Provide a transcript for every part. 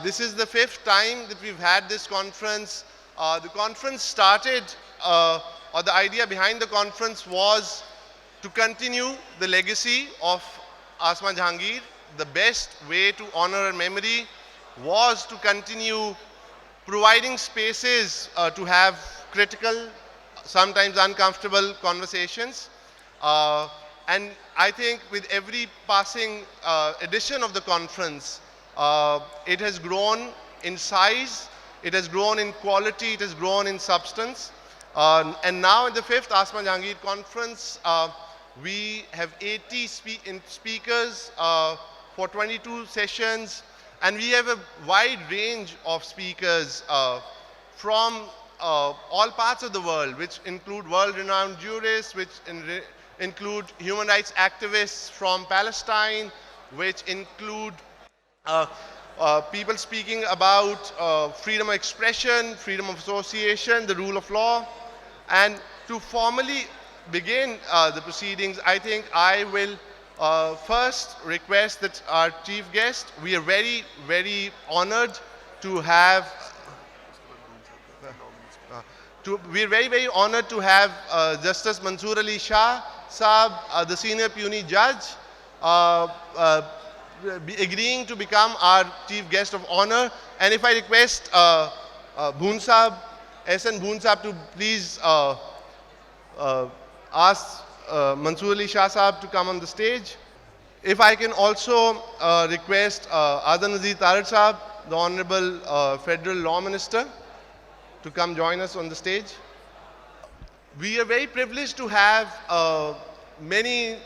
This is the fifth time that we've had this conference. The conference started, or the idea behind the conference was to continue the legacy of Asma Jahangir. The best way to honor her memory was to continue providing spaces to have critical, sometimes uncomfortable conversations. And I think with every passing edition of the conference, it has grown in size, it has grown in quality, it has grown in substance. And now in the fifth Asma Jahangir conference, we have 80 speakers for 22 sessions, and we have a wide range of speakers from all parts of the world, which include world-renowned jurists, which include human rights activists from Palestine, which include people speaking about freedom of expression, freedom of association, the rule of law. And to formally begin the proceedings, I think I will first request that our chief guest, we are very, very honored to have we're very, very honored to have Justice Mansoor Ali Shah Saab, the senior puisne judge, agreeing to become our chief guest of honor. And if I request Bhoon Saab, SN Bhoon Saab, to please ask Mansoor Ali Shah Saab to come on the stage. If I can also request Adil Nazir Tarar Saab, the Honorable Federal Law Minister, to come join us on the stage. We are very privileged to have many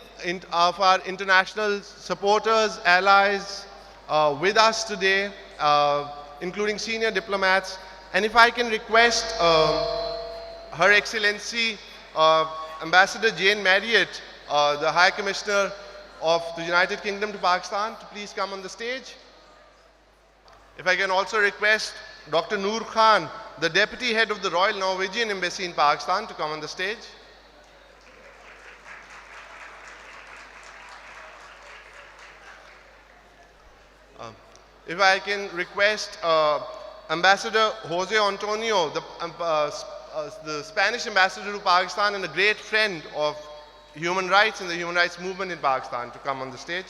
of our international supporters, allies with us today, including senior diplomats. And if I can request Her Excellency Ambassador Jane Marriott, the High Commissioner of the United Kingdom to Pakistan, to please come on the stage. If I can also request Dr. Noor Khan, the Deputy Head of the Royal Norwegian Embassy in Pakistan, to come on the stage. If I can request Ambassador Jose Antonio, the Spanish ambassador to Pakistan and a great friend of human rights and the human rights movement in Pakistan, to come on the stage.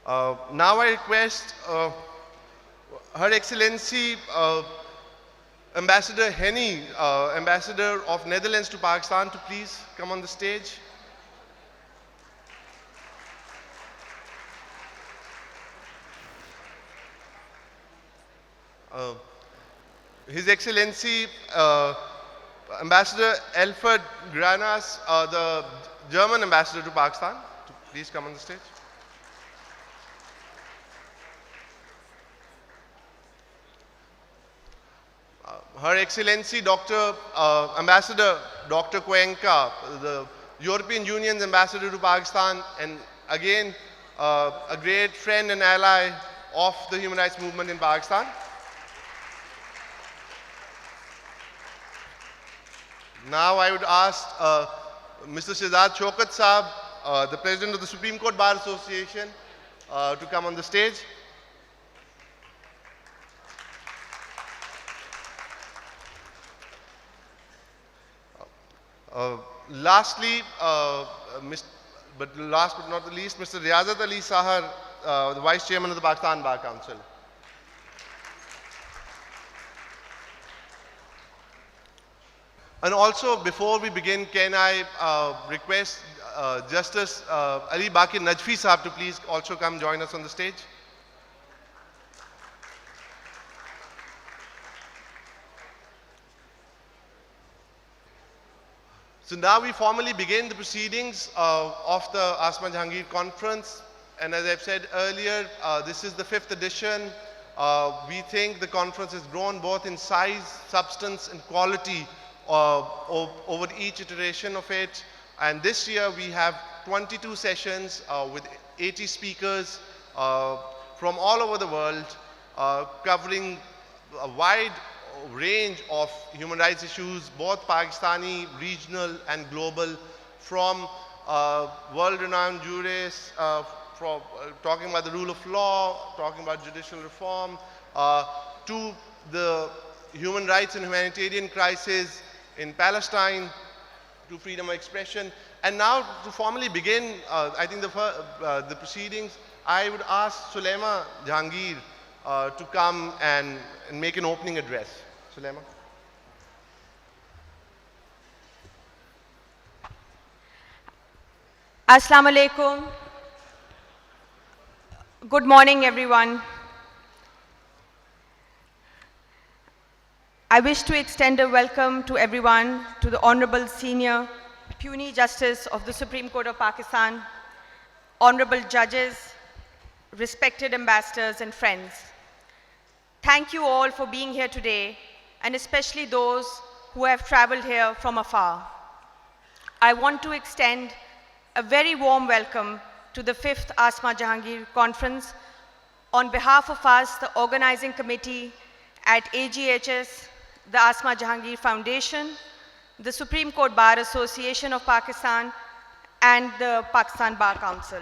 Now I request Her Excellency Ambassador Henny, Ambassador of Netherlands to Pakistan, to please come on the stage. His Excellency Ambassador Elfert Granas, the German Ambassador to Pakistan, to please come on the stage. Her Excellency Dr. Ambassador Dr. Cuenca, the European Union's Ambassador to Pakistan, and again a great friend and ally of the human rights movement in Pakistan. Now I would ask Mr. Shehzad Shaukat Saab, the President of the Supreme Court Bar Association, to come on the stage. Lastly, last but not the least, Mr. Riyazat Ali Sahar, the Vice Chairman of the Pakistan Bar Council. And also, before we begin, can I request Justice Ali Bakir Najfi Saab to please also come join us on the stage. So now we formally begin the proceedings of the Asma Jahangir conference. And as I've said earlier, this is the fifth edition. We think the conference has grown both in size, substance, and quality over each iteration of it. And this year we have 22 sessions with 80 speakers from all over the world, covering a wide range of human rights issues, both Pakistani, regional, and global, from world-renowned jurists, talking about the rule of law, talking about judicial reform, to the human rights and humanitarian crisis in Palestine, to freedom of expression. And now to formally begin, I think the proceedings, I would ask Sulema Jahangir to come and make an opening address. Sulema. Assalamu alaikum. Good morning, everyone. I wish to extend a welcome to everyone to the Honorable Senior Puny Justice of the Supreme Court of Pakistan, Honorable Judges, respected ambassadors and friends. Thank you all for being here today, and especially those who have traveled here from afar. I want to extend a very warm welcome to the 5th Asma Jahangir Conference on behalf of us, the organizing committee at AGHS, the Asma Jahangir Foundation, the Supreme Court Bar Association of Pakistan, and the Pakistan Bar Council.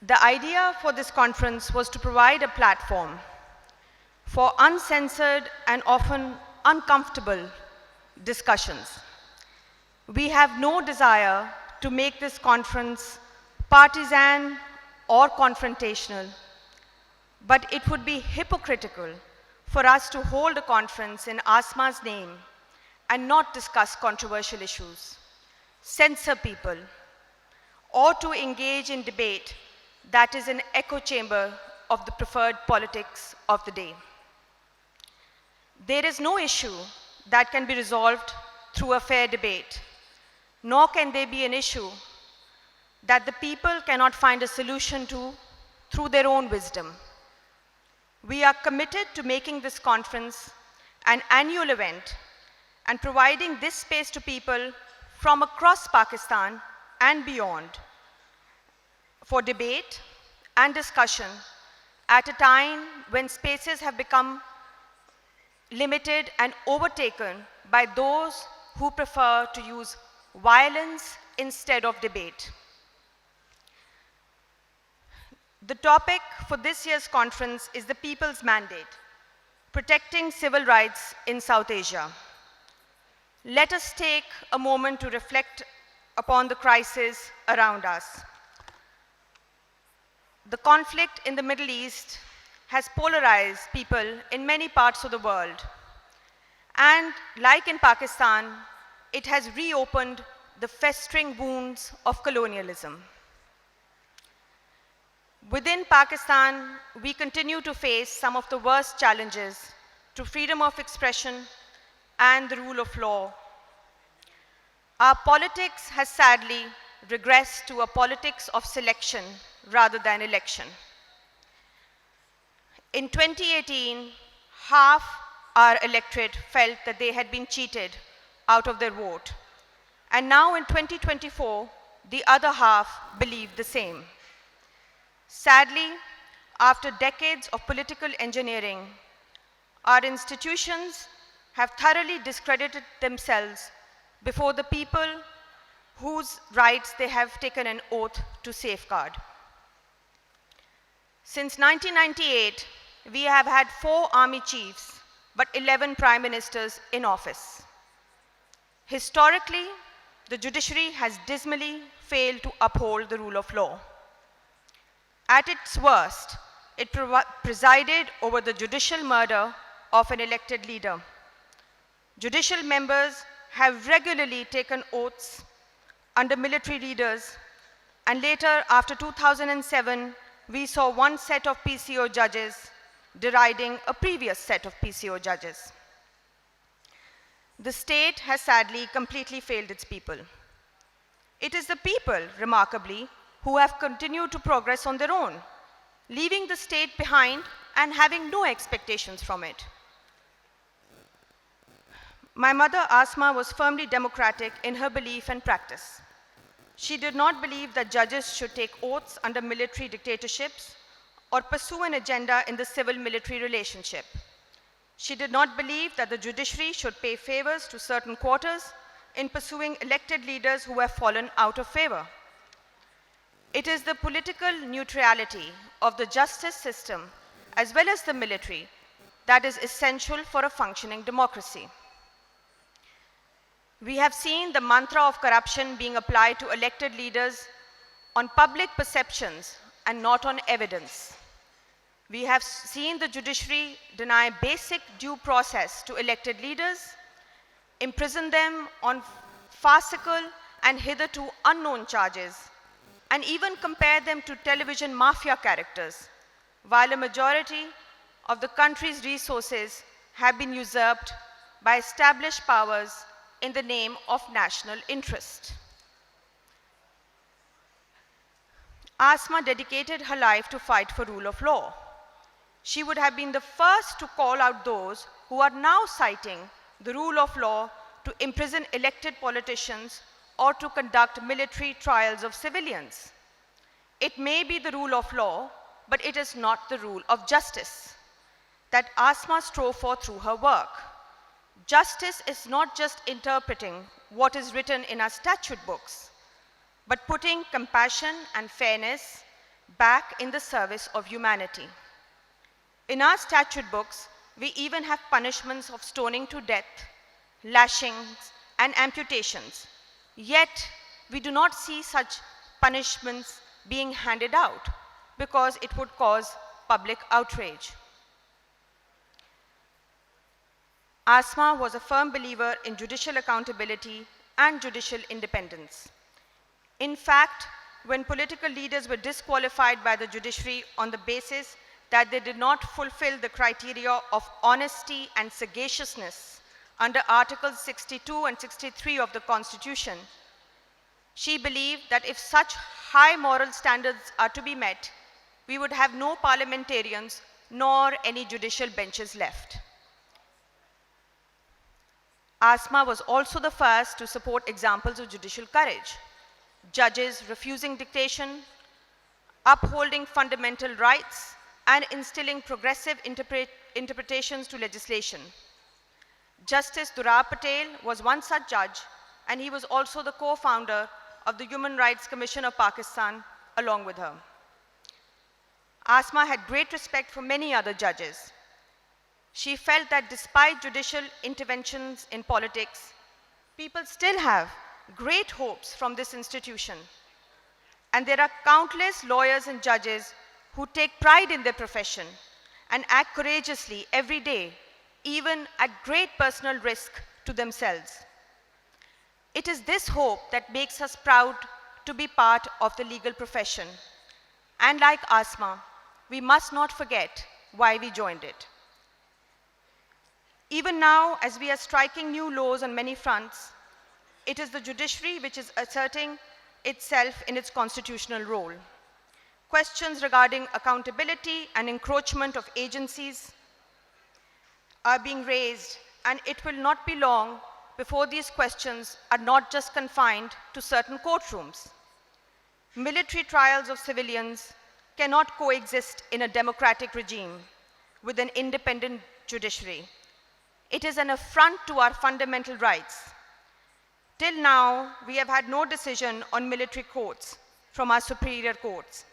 The idea for this conference was to provide a platform for uncensored and often uncomfortable discussions. We have no desire to make this conference partisan or confrontational, but it would be hypocritical for us to hold a conference in Asma's name and not discuss controversial issues, censor people, or to engage in debate that is an echo chamber of the preferred politics of the day. There is no issue that can be resolved through a fair debate, nor can there be an issue that the people cannot find a solution to through their own wisdom. We are committed to making this conference an annual event and providing this space to people from across Pakistan and beyond for debate and discussion at a time when spaces have become limited and overtaken by those who prefer to use violence instead of debate. The topic for this year's conference is the People's Mandate, Protecting Civil Rights in South Asia. Let us take a moment to reflect upon the crisis around us. The conflict in the Middle East has polarized people in many parts of the world. And like in Pakistan, it has reopened the festering wounds of colonialism. Within Pakistan, we continue to face some of the worst challenges to freedom of expression and the rule of law. Our politics has sadly regressed to a politics of selection rather than election. In 2018, half our electorate felt that they had been cheated out of their vote. And now in 2024, the other half believe the same. Sadly, after decades of political engineering, our institutions have thoroughly discredited themselves before the people whose rights they have taken an oath to safeguard. Since 1998, we have had 4 army chiefs, but 11 prime ministers in office. Historically, the judiciary has dismally failed to uphold the rule of law. At its worst, it presided over the judicial murder of an elected leader. Judicial members have regularly taken oaths under military leaders, and later, after 2007, we saw one set of PCO judges deriding a previous set of PCO judges. The state has sadly completely failed its people. It is the people, remarkably, who have continued to progress on their own, leaving the state behind and having no expectations from it. My mother, Asma, was firmly democratic in her belief and practice. She did not believe that judges should take oaths under military dictatorships or pursue an agenda in the civil-military relationship. She did not believe that the judiciary should pay favors to certain quarters in pursuing elected leaders who have fallen out of favor. It is the political neutrality of the justice system as well as the military that is essential for a functioning democracy. We have seen the mantra of corruption being applied to elected leaders on public perceptions and not on evidence. We have seen the judiciary deny basic due process to elected leaders, imprison them on farcical and hitherto unknown charges, and even compare them to television mafia characters, while a majority of the country's resources have been usurped by established powers in the name of national interest. Asma dedicated her life to fight for rule of law. She would have been the first to call out those who are now citing the rule of law to imprison elected politicians or to conduct military trials of civilians. It may be the rule of law, but it is not the rule of justice that Asma strove for through her work. Justice is not just interpreting what is written in our statute books, but putting compassion and fairness back in the service of humanity. In our statute books, we even have punishments of stoning to death, lashings, and amputations. Yet, we do not see such punishments being handed out because it would cause public outrage. Asma was a firm believer in judicial accountability and judicial independence. In fact, when political leaders were disqualified by the judiciary on the basis that they did not fulfill the criteria of honesty and sagaciousness under Articles 62 and 63 of the Constitution, she believed that if such high moral standards are to be met, we would have no parliamentarians nor any judicial benches left. Asma was also the first to support examples of judicial courage, judges refusing dictation, upholding fundamental rights, and instilling progressive interpretations to legislation. Justice Durab Patel was one such judge, and he was also the co-founder of the Human Rights Commission of Pakistan along with her. Asma had great respect for many other judges. She felt that despite judicial interventions in politics, people still have great hopes from this institution. And there are countless lawyers and judges who take pride in their profession and act courageously every day, even at great personal risk to themselves. It is this hope that makes us proud to be part of the legal profession. And like Asma, we must not forget why we joined it. Even now, as we are striking new laws on many fronts, it is the judiciary which is asserting itself in its constitutional role. Questions regarding accountability and encroachment of agencies are being raised, and it will not be long before these questions are not just confined to certain courtrooms. Military trials of civilians cannot coexist in a democratic regime with an independent judiciary. It is an affront to our fundamental rights. Till now, we have had no decision on military courts from our superior courts.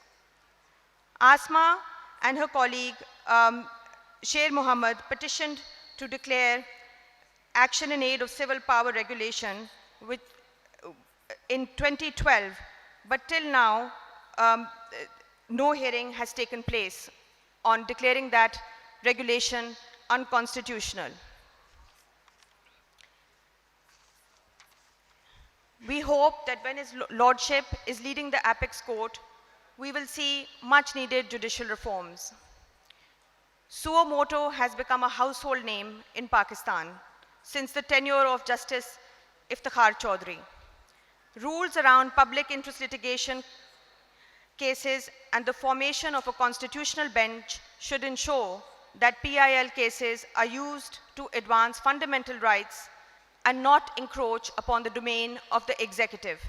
Asma and her colleague, Sher Mohammad, petitioned to declare action in aid of civil power regulation in 2012, but till now, no hearing has taken place on declaring that regulation unconstitutional. We hope that when His Lordship is leading the Apex Court, we will see much needed judicial reforms. Suo motu has become a household name in Pakistan since the tenure of Justice Iftikhar Chaudhry. Rules around public interest litigation cases and the formation of a constitutional bench should ensure that PIL cases are used to advance fundamental rights and not encroach upon the domain of the executive.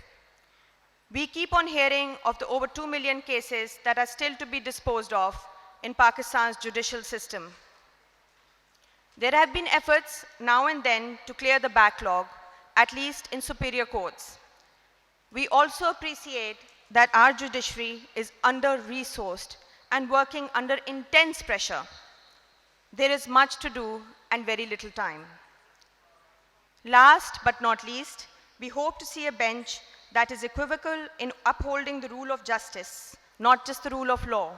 We keep on hearing of the over 2 million cases that are still to be disposed of in Pakistan's judicial system. There have been efforts now and then to clear the backlog, at least in superior courts. We also appreciate that our judiciary is under-resourced and working under intense pressure. There is much to do and very little time. Last but not least, we hope to see a bench that is equivocal in upholding the rule of justice, not just the rule of law,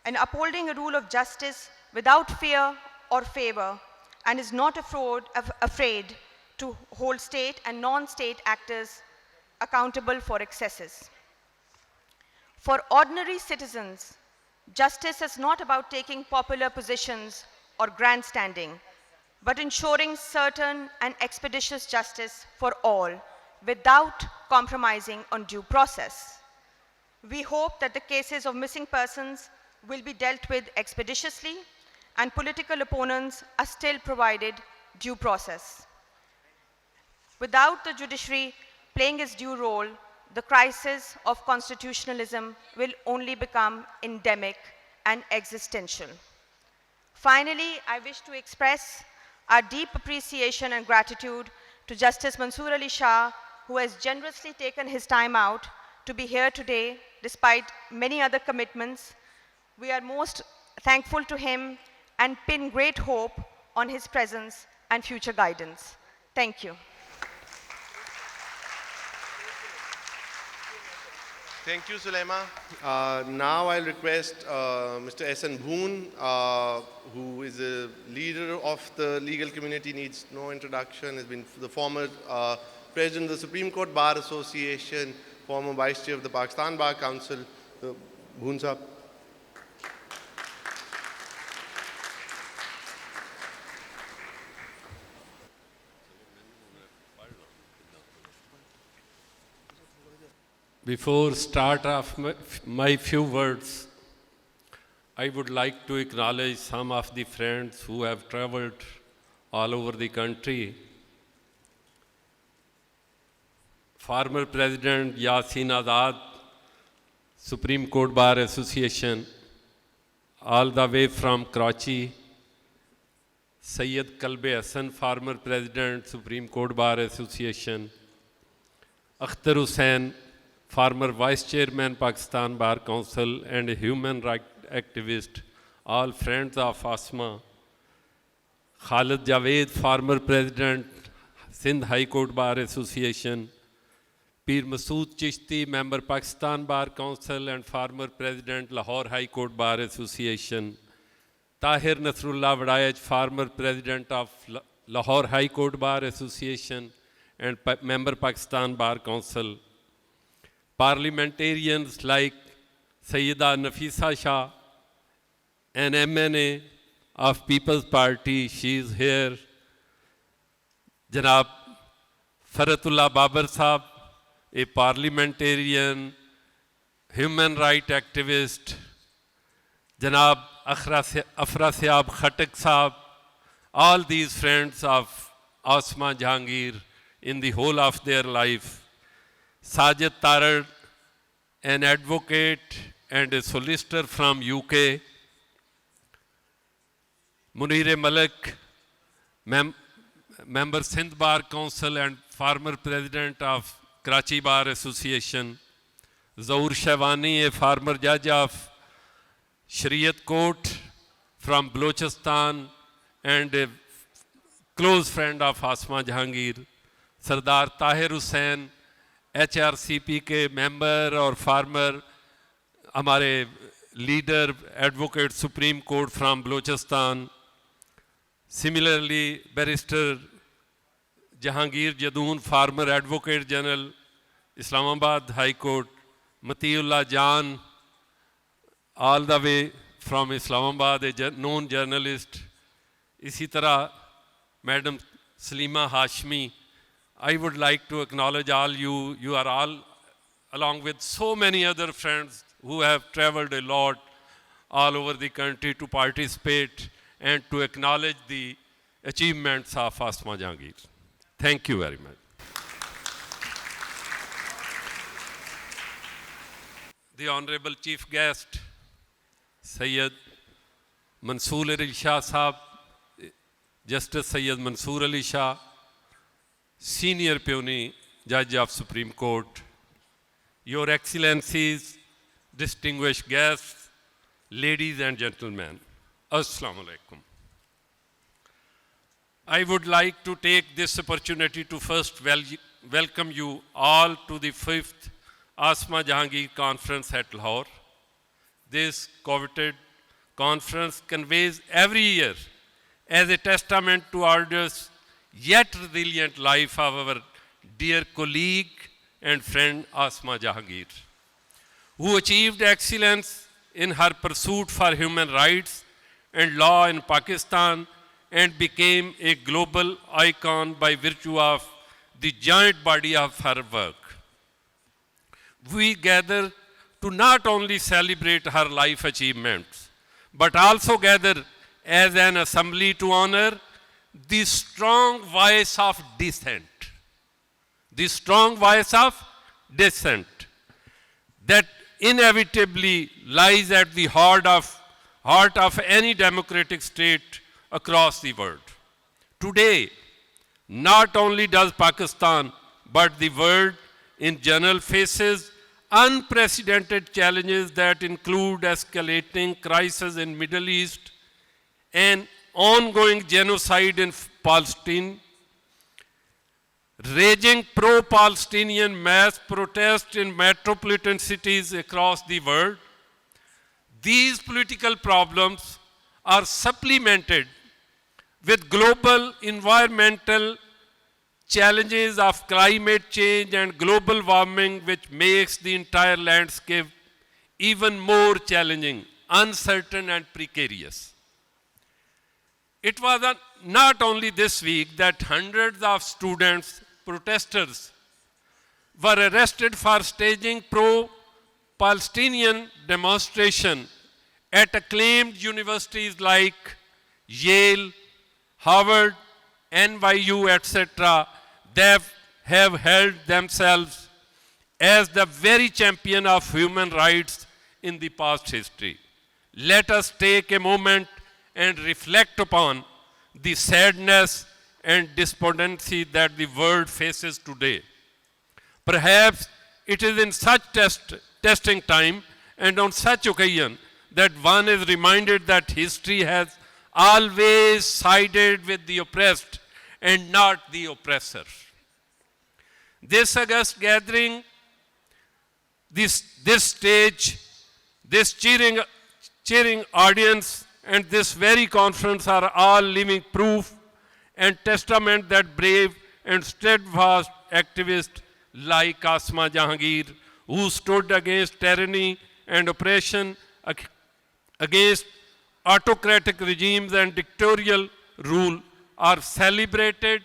and upholding a rule of justice without fear or favor, and is not afraid to hold state and non-state actors accountable for excesses. For ordinary citizens, justice is not about taking popular positions or grandstanding, but ensuring certain and expeditious justice for all without compromising on due process. We hope that the cases of missing persons will be dealt with expeditiously and political opponents are still provided due process. Without the judiciary playing its due role, the crisis of constitutionalism will only become endemic and existential. Finally, I wish to express our deep appreciation and gratitude to Justice Mansoor Ali Shah, who has generously taken his time out to be here today despite many other commitments. We are most thankful to him and pin great hope on his presence and future guidance. Thank you. Thank you, Sulema. Now I'll request Mr. S.N. Bhoon, who is a leader of the legal community, needs no introduction, has been the former president of the Supreme Court Bar Association, former vice chair of the Pakistan Bar Council. Bhoon Sahab. Before start of my few words, I would like to acknowledge some of the friends who have traveled all over the country. Former President Yasin Azad, Supreme Court Bar Association, all the way from Karachi. Sayyid Kalbe Hassan, former President, Supreme Court Bar Association. Akhtar Hussain, former Vice Chairman, Pakistan Bar Council and a human rights activist, all friends of Asma. Khalid Javed, former President, Sindh High Court Bar Association. Pir Masood Chishti, member Pakistan Bar Council and former President, Lahore High Court Bar Association. Tahir Nasrullah Wadayaj, former President of Lahore High Court Bar Association and member Pakistan Bar Council. Parliamentarians like Sayyida Nafisa Shah, an MNA of People's Party, she is here. Janab Faratullah Babar Sahab, a parliamentarian, human rights activist. Janab Afra Siab Khatak Sahab, all these friends of Asma Jahangir in the whole of their life. Sajid Tarar, an advocate and a solicitor from UK. Munir Malik, member Sindh Bar Council and former president of Karachi Bar Association. Zaur Shahwani, a former judge of Shariat Court from Balochistan and a close friend of Asma Jahangir. Sardar Tahir Hussain, HRCP के member और farmer, हमारे leader, advocate Supreme Court from Balochistan. Similarly, Barrister Jahangir Jadoon, former Advocate General, Islamabad High Court. Matiullah Jan, all the way from Islamabad, a known journalist. Isi tarah, Madam Salima Hashmi, I would like to acknowledge all you. You are all, along with so many other friends who have traveled a lot all over the country to participate and to acknowledge the achievements of Asma Jahangir. Thank you very much. The Honorable Chief Guest, Sayyid Mansoor Ali Shah Sahab, Justice Sayyid Mansoor Ali Shah, Senior Peony Judge of Supreme Court, Your Excellencies, distinguished guests, ladies and gentlemen, Assalamu alaikum. I would like to take this opportunity to first welcome you all to the 5th Asma Jahangir Conference at Lahore. This coveted conference conveys every year as a testament to arduous yet resilient life of our dear colleague and friend Asma Jahangir, who achieved excellence in her pursuit for human rights and law in Pakistan and became a global icon by virtue of the giant body of her work. We gather to not only celebrate her life achievements, but also gather as an assembly to honor the strong voice of dissent. The strong voice of dissent that inevitably lies at the heart of any democratic state across the world. Today, not only does Pakistan, but the world in general faces unprecedented challenges that include escalating crisis in Middle East and ongoing genocide in Palestine, raging pro-Palestinian mass protests in metropolitan cities across the world. These political problems are supplemented with global environmental challenges of climate change and global warming, which makes the entire landscape even more challenging, uncertain and precarious. It was not only this week that hundreds of students, protesters, were arrested for staging pro-Palestinian demonstration at acclaimed universities like Yale, Harvard, NYU, etc. They have held themselves as the very champion of human rights in the past history. Let us take a moment and reflect upon the sadness and despondency that the world faces today. Perhaps it is in such testing time and on such occasion that one is reminded that history has always sided with the oppressed and not the oppressor. This august gathering, this stage, this cheering audience, and this very conference are all living proof and testament that brave and steadfast activists like Asma Jahangir, who stood against tyranny and oppression, against autocratic regimes and dictatorial rule, are celebrated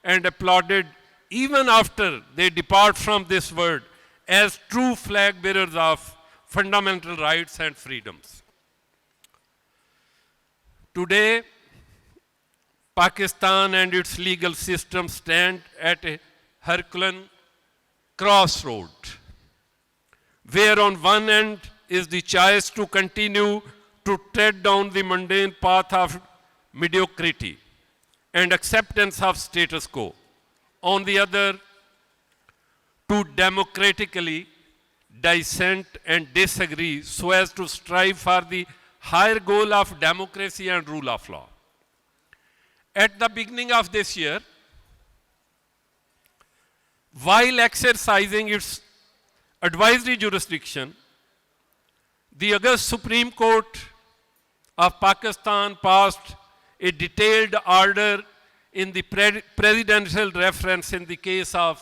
and applauded even after they depart from this world as true flag bearers of fundamental rights and freedoms. Today, Pakistan and its legal system stand at a Herculean crossroad, where on one end is the choice to continue to tread down the mundane path of mediocrity and acceptance of status quo. On the other, to democratically dissent and disagree so as to strive for the higher goal of democracy and rule of law. At the beginning of this year, while exercising its advisory jurisdiction, the August Supreme Court of Pakistan passed a detailed order in the presidential reference in the case of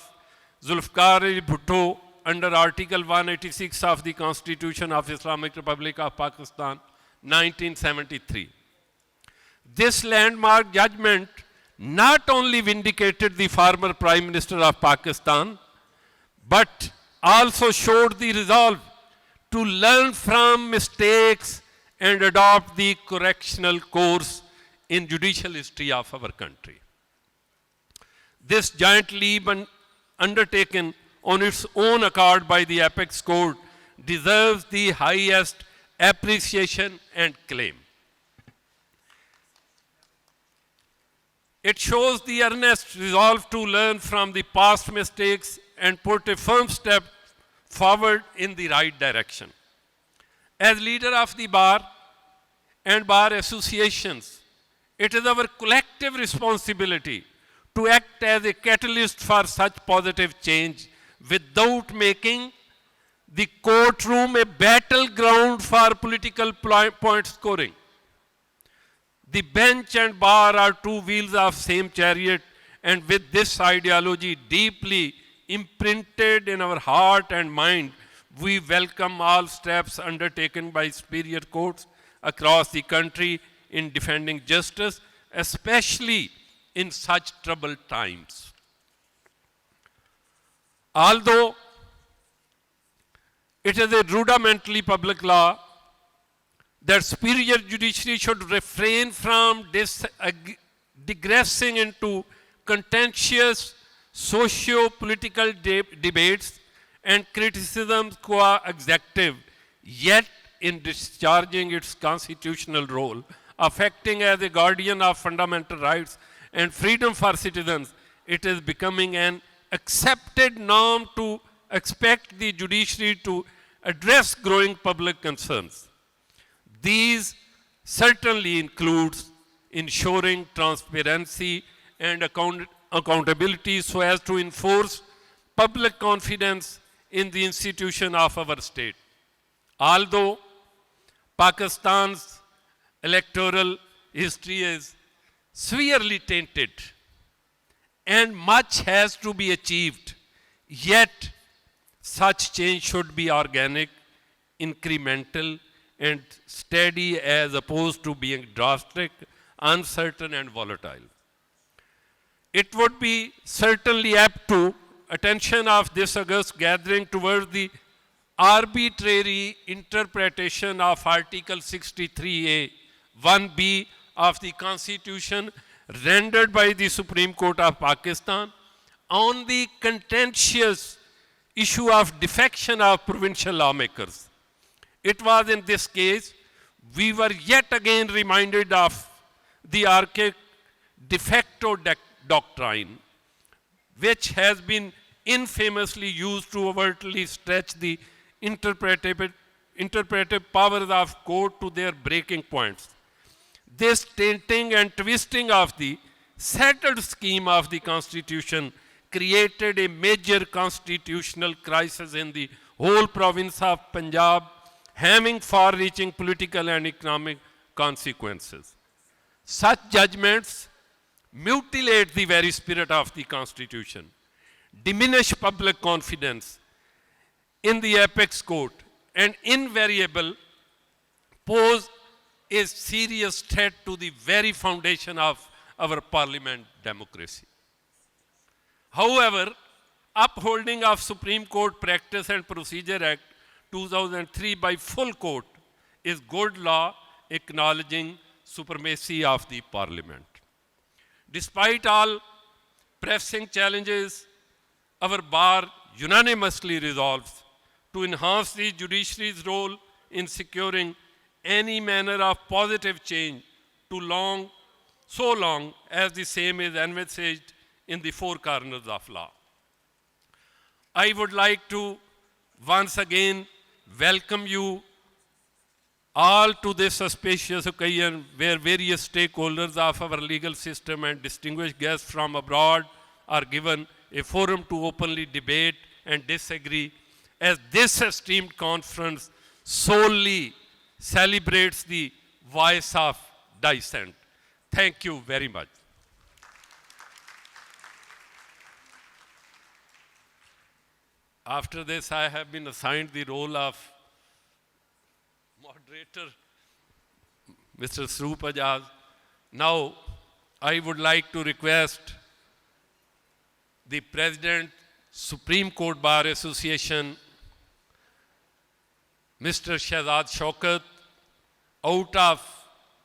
Zulfikar Ali Bhutto under Article 186 of the Constitution of Islamic Republic of Pakistan, 1973. This landmark judgment not only vindicated the former Prime Minister of Pakistan, but also showed the resolve to learn from mistakes and adopt the correctional course in judicial history of our country. This giant leap undertaken on its own accord by the apex court deserves the highest appreciation and claim. It shows the earnest resolve to learn from the past mistakes and put a firm step forward in the right direction. As leader of the bar and bar associations, it is our collective responsibility to act as a catalyst for such positive change without making the courtroom a battleground for political point scoring. The bench and bar are two wheels of same chariot, and with this ideology deeply imprinted in our heart and mind, we welcome all steps undertaken by superior courts across the country in defending justice, especially in such troubled times. Although it is a rudimentary public law that superior judiciary should refrain from digressing into contentious socio-political debates and criticisms qua executive, yet in discharging its constitutional role, affecting as a guardian of fundamental rights and freedom for citizens, it is becoming an accepted norm to expect the judiciary to address growing public concerns. These certainly includes ensuring transparency and accountability so as to enforce public confidence in the institution of our state. Although Pakistan's electoral history is severely tainted and much has to be achieved, yet such change should be organic, incremental, and steady as opposed to being drastic, uncertain, and volatile. It would be certainly apt to attention of this august gathering towards the arbitrary interpretation of Article 63A, 1B of the Constitution rendered by the Supreme Court of Pakistan on the contentious issue of defection of provincial lawmakers. It was in this case we were yet again reminded of the archaic de facto doctrine, which has been infamously used to overtly stretch the interpretive powers of court to their breaking points. This tainting and twisting of the settled scheme of the Constitution created a major constitutional crisis in the whole province of Punjab, having far-reaching political and economic consequences. Such judgments mutilate the very spirit of the Constitution, diminish public confidence in the apex court, and invariably pose a serious threat to the very foundation of our parliament democracy. However, upholding of Supreme Court Practice and Procedure Act 2003 by full court is good law acknowledging supremacy of the parliament. Despite all pressing challenges, our bar unanimously resolves to enhance the judiciary's role in securing any manner of positive change so long as the same is envisaged in the four corners of law. I would like to once again welcome you all to this auspicious occasion where various stakeholders of our legal system and distinguished guests from abroad are given a forum to openly debate and disagree, as this esteemed conference solely celebrates the voice of dissent. Thank you very much. After this, I have been assigned the role of moderator, Mr. Sroop Ajaz. Now, I would like to request the President, Supreme Court Bar Association, Mr. Shahzad Shaukat,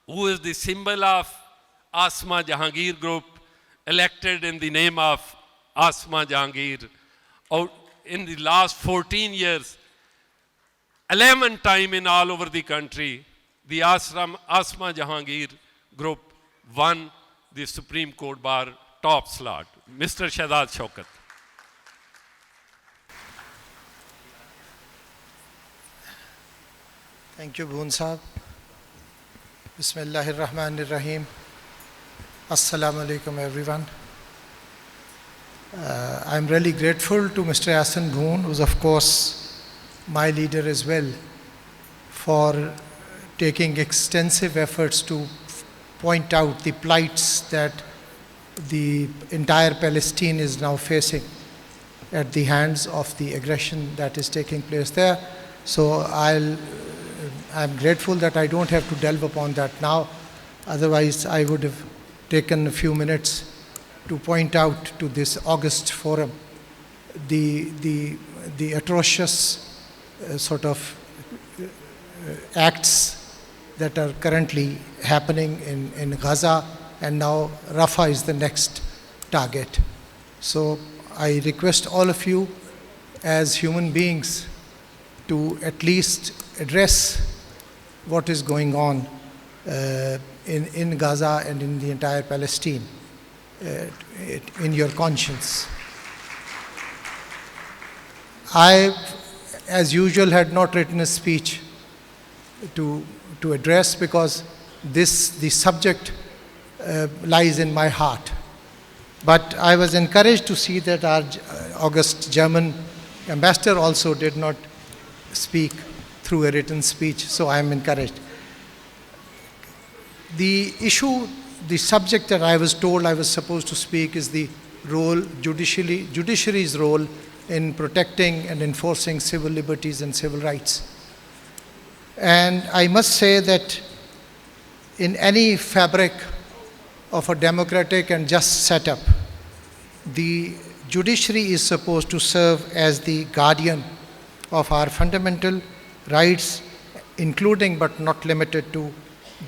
who is the symbol of Asma Jahangir Group, elected in the name of Asma Jahangir. In the last 14 years, 11 times in all over the country, the Asma Jahangir Group won the Supreme Court Bar top slot, Mr. Shahzad Shaukat. Thank you, Bhoon Sahab. Bismillahir Rahmanir Rahim. Assalamu alaikum, everyone. I'm really grateful to Mr. Yasin Bhoon, who's of course my leader as well, for taking extensive efforts to point out the plights that the entire Palestine is now facing at the hands of the aggression that is taking place there. So I'm grateful that I don't have to delve upon that now. Otherwise, I would have taken a few minutes to point out to this August forum the atrocious sort of acts that are currently happening in Gaza, and now Rafah is the next target. So I request all of you as human beings to at least address what is going on in Gaza and in the entire Palestine in your conscience. I, as usual, had not written a speech to address because the subject lies in my heart. But I was encouraged to see that our August German ambassador also did not speak through a written speech, so I am encouraged. The issue, the subject that I was told I was supposed to speak is the role, judiciary's role in protecting and enforcing civil liberties and civil rights. And I must say that in any fabric of a democratic and just setup, the judiciary is supposed to serve as the guardian of our fundamental rights, including but not limited to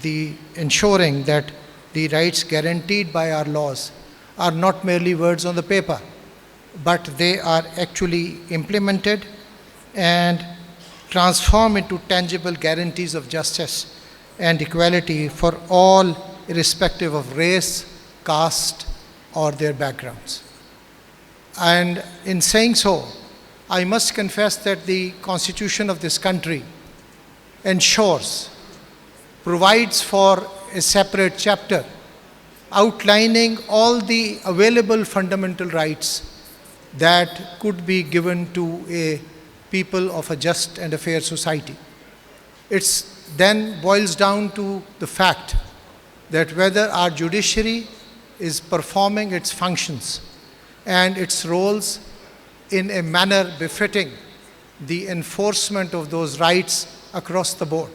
the ensuring that the rights guaranteed by our laws are not merely words on the paper, but they are actually implemented and transform into tangible guarantees of justice and equality for all, irrespective of race, caste, or their backgrounds. And in saying so, I must confess that the Constitution of this country ensures, provides for a separate chapter outlining all the available fundamental rights that could be given to a people of a just and a fair society. It then boils down to the fact that whether our judiciary is performing its functions and its roles in a manner befitting the enforcement of those rights across the board.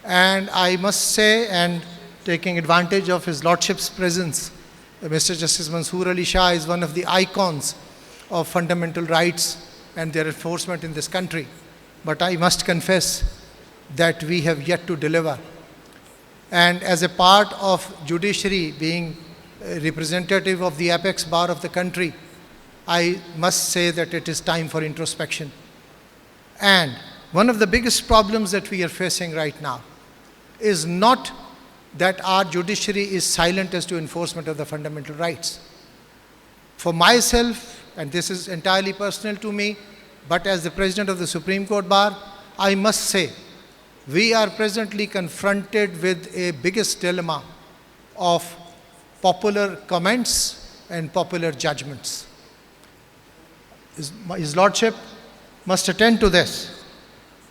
And I must say, and taking advantage of His Lordship's presence, Mr. Justice Mansoor Ali Shah is one of the icons of fundamental rights and their enforcement in this country. But I must confess that we have yet to deliver. And as a part of judiciary being a representative of the apex bar of the country, I must say that it is time for introspection. And one of the biggest problems that we are facing right now is not that our judiciary is silent as to enforcement of the fundamental rights. For myself, and this is entirely personal to me, but as the President of the Supreme Court Bar, I must say, we are presently confronted with a biggest dilemma of popular comments and popular judgments. His Lordship must attend to this.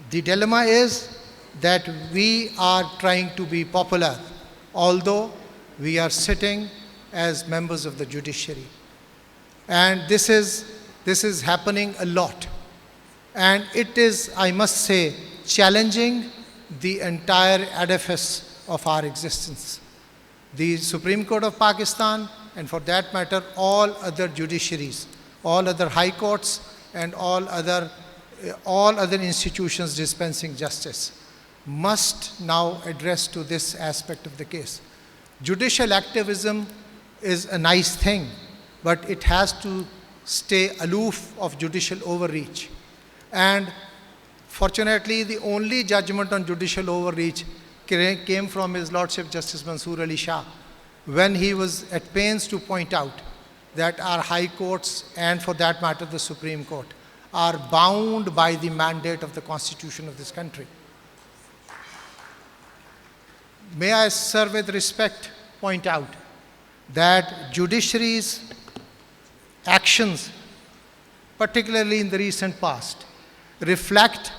The dilemma is that we are trying to be popular, although we are sitting as members of the judiciary. And this is happening a lot. And it is, I must say, challenging the entire edifice of our existence. The Supreme Court of Pakistan, and for that matter, all other judiciaries, all other high courts, and all other institutions dispensing justice, must now address to this aspect of the case. Judicial activism is a nice thing, but it has to stay aloof of judicial overreach. And fortunately, the only judgment on judicial overreach came from His Lordship Justice Mansoor Ali Shah. when he was at pains to point out that our high courts, and for that matter the Supreme Court, are bound by the mandate of the Constitution of this country. May I, sir, with respect, point out that judiciary's actions, particularly in the recent past, reflect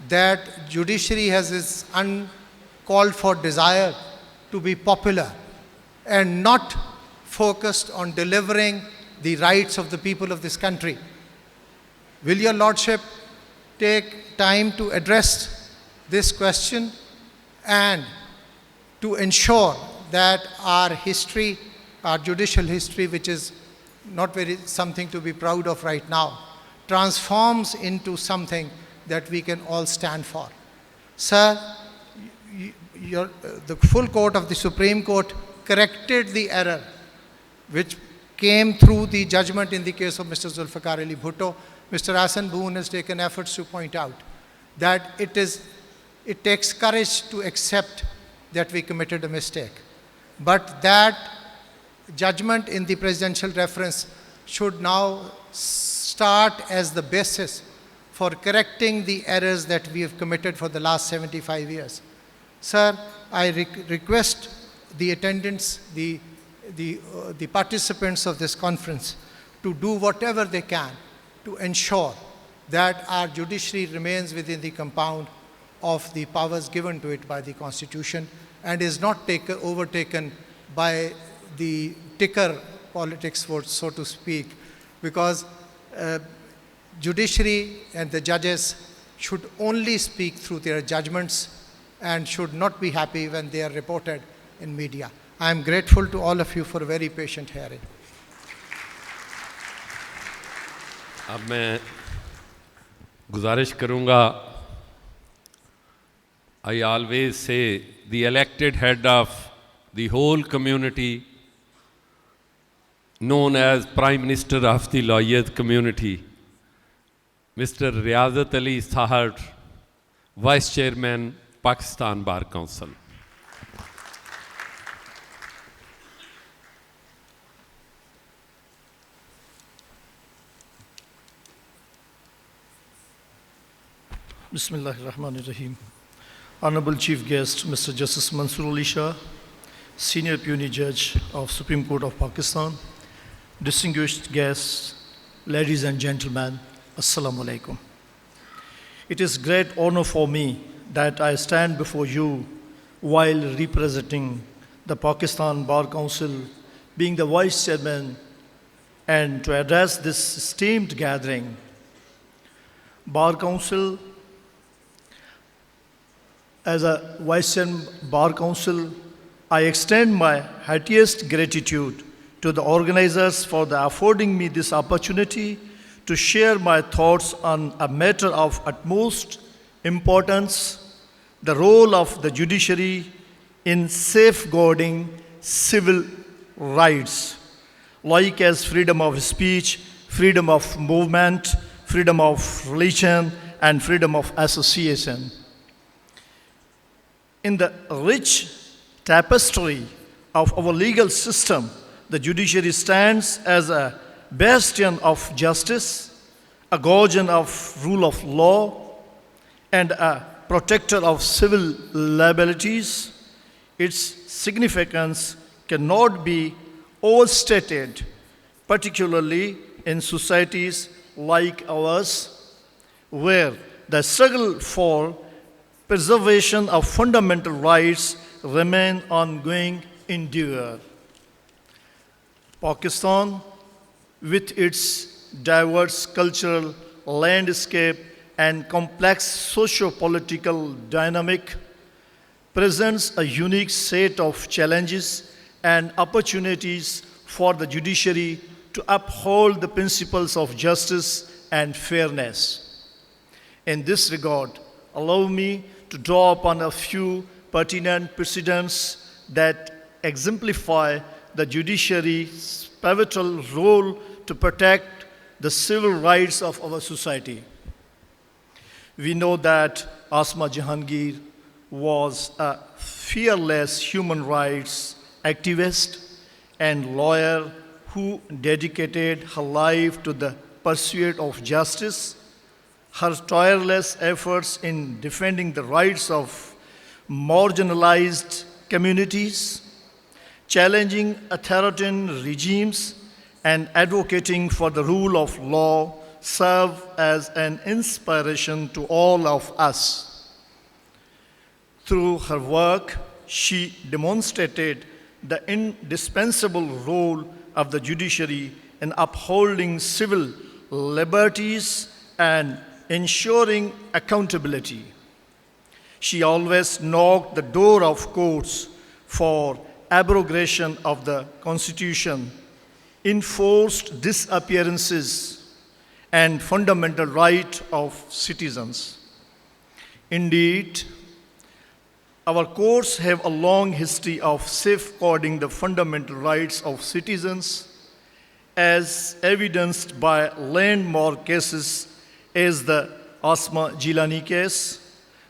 that judiciary has this uncalled for desire to be popular and not focused on delivering the rights of the people of this country. Will your lordship take time to address this question and to ensure that our history, our judicial history, which is not very something to be proud of right now, transforms into something that we can all stand for? Sir, the full court of the Supreme Court corrected the error which came through the judgment in the case of Mr. Zulfikar Ali Bhutto. Mr. Hassan Boone has taken efforts to point out that it takes courage to accept that we committed a mistake. But that judgment in the presidential reference should now start as the basis for correcting the errors that we have committed for the last 75 years. Sir, I request the attendants, the participants of this conference to do whatever they can to ensure that our judiciary remains within the compound of the powers given to it by the Constitution and is not overtaken by the ticker politics, so to speak, because judiciary and the judges should only speak through their judgments and should not be happy when they are reported in media. I am grateful to all of you for a very patient hearing. अब मैं गुजारिश करूँगा, I always say the elected head of the whole community, known as Prime Minister of the Loyat community, Mr. Riyazat Ali Sahar, Vice Chairman, Pakistan Bar Council. Bismillahir Rahmanir Rahim. Honorable Chief Guest, Mr. Justice Mansoor Ali Shah, Senior Puisne Judge of Supreme Court of Pakistan, distinguished guests, ladies and gentlemen, Assalamu alaikum. It is great honor for me that I stand before you while representing the Pakistan Bar Council, being the Vice Chairman, and to address this esteemed gathering. Bar Council, as a Vice Chairman Bar Council, I extend my heartiest gratitude to the organizers for affording me this opportunity to share my thoughts on a matter of utmost importance, the role of the judiciary in safeguarding civil rights, like as freedom of speech, freedom of movement, freedom of religion, and freedom of association. In the rich tapestry of our legal system, the judiciary stands as a bastion of justice, a guardian of rule of law, and a protector of civil liabilities. Its significance cannot be overstated, particularly in societies like ours, where the struggle for preservation of fundamental rights remain ongoing endeavor. Pakistan, with its diverse cultural landscape and complex socio-political dynamic, presents a unique set of challenges and opportunities for the judiciary to uphold the principles of justice and fairness. In this regard, allow me to draw upon a few pertinent precedents that exemplify the judiciary's pivotal role to protect the civil rights of our society. We know that Asma Jahangir was a fearless human rights activist and lawyer who dedicated her life to the pursuit of justice. Her tireless efforts in defending the rights of marginalized communities, challenging authoritarian regimes, and advocating for the rule of law serve as an inspiration to all of us. Through her work, she demonstrated the indispensable role of the judiciary in upholding civil liberties and ensuring accountability. She always knocked the door of courts for abrogation of the Constitution, enforced disappearances, and fundamental right of citizens. Indeed, our courts have a long history of safeguarding the fundamental rights of citizens, as evidenced by landmark cases as the Asma Jilani case,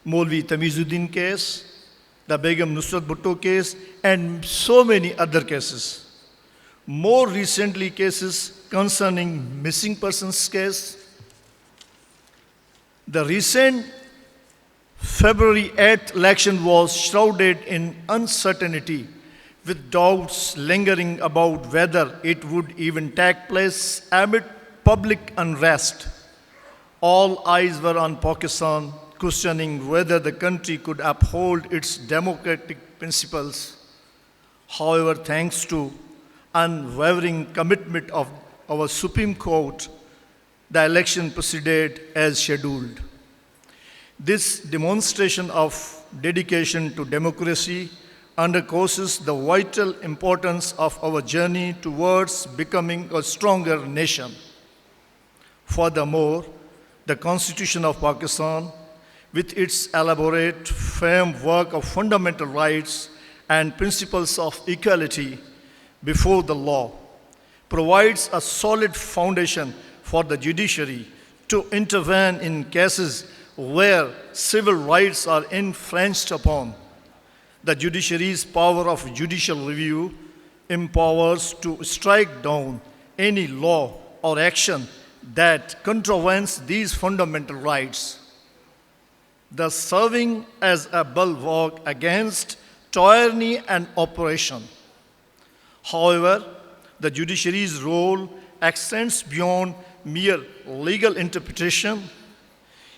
Maulvi Tamizuddin case, the Begum Nusrat Bhutto case, and so many other cases. More recently, cases concerning missing persons case. The recent February 8th election was shrouded in uncertainty, with doubts lingering about whether it would even take place amid public unrest. All eyes were on Pakistan, questioning whether the country could uphold its democratic principles. However, thanks to unwavering commitment of our Supreme Court, the election proceeded as scheduled. This demonstration of dedication to democracy underscores the vital importance of our journey towards becoming a stronger nation. Furthermore, the Constitution of Pakistan, with its elaborate framework of fundamental rights and principles of equality before the law, provides a solid foundation for the judiciary to intervene in cases where civil rights are infringed upon. The judiciary's power of judicial review empowers to strike down any law or action that contravenes these fundamental rights, thus serving as a bulwark against tyranny and oppression. However, the judiciary's role extends beyond mere legal interpretation.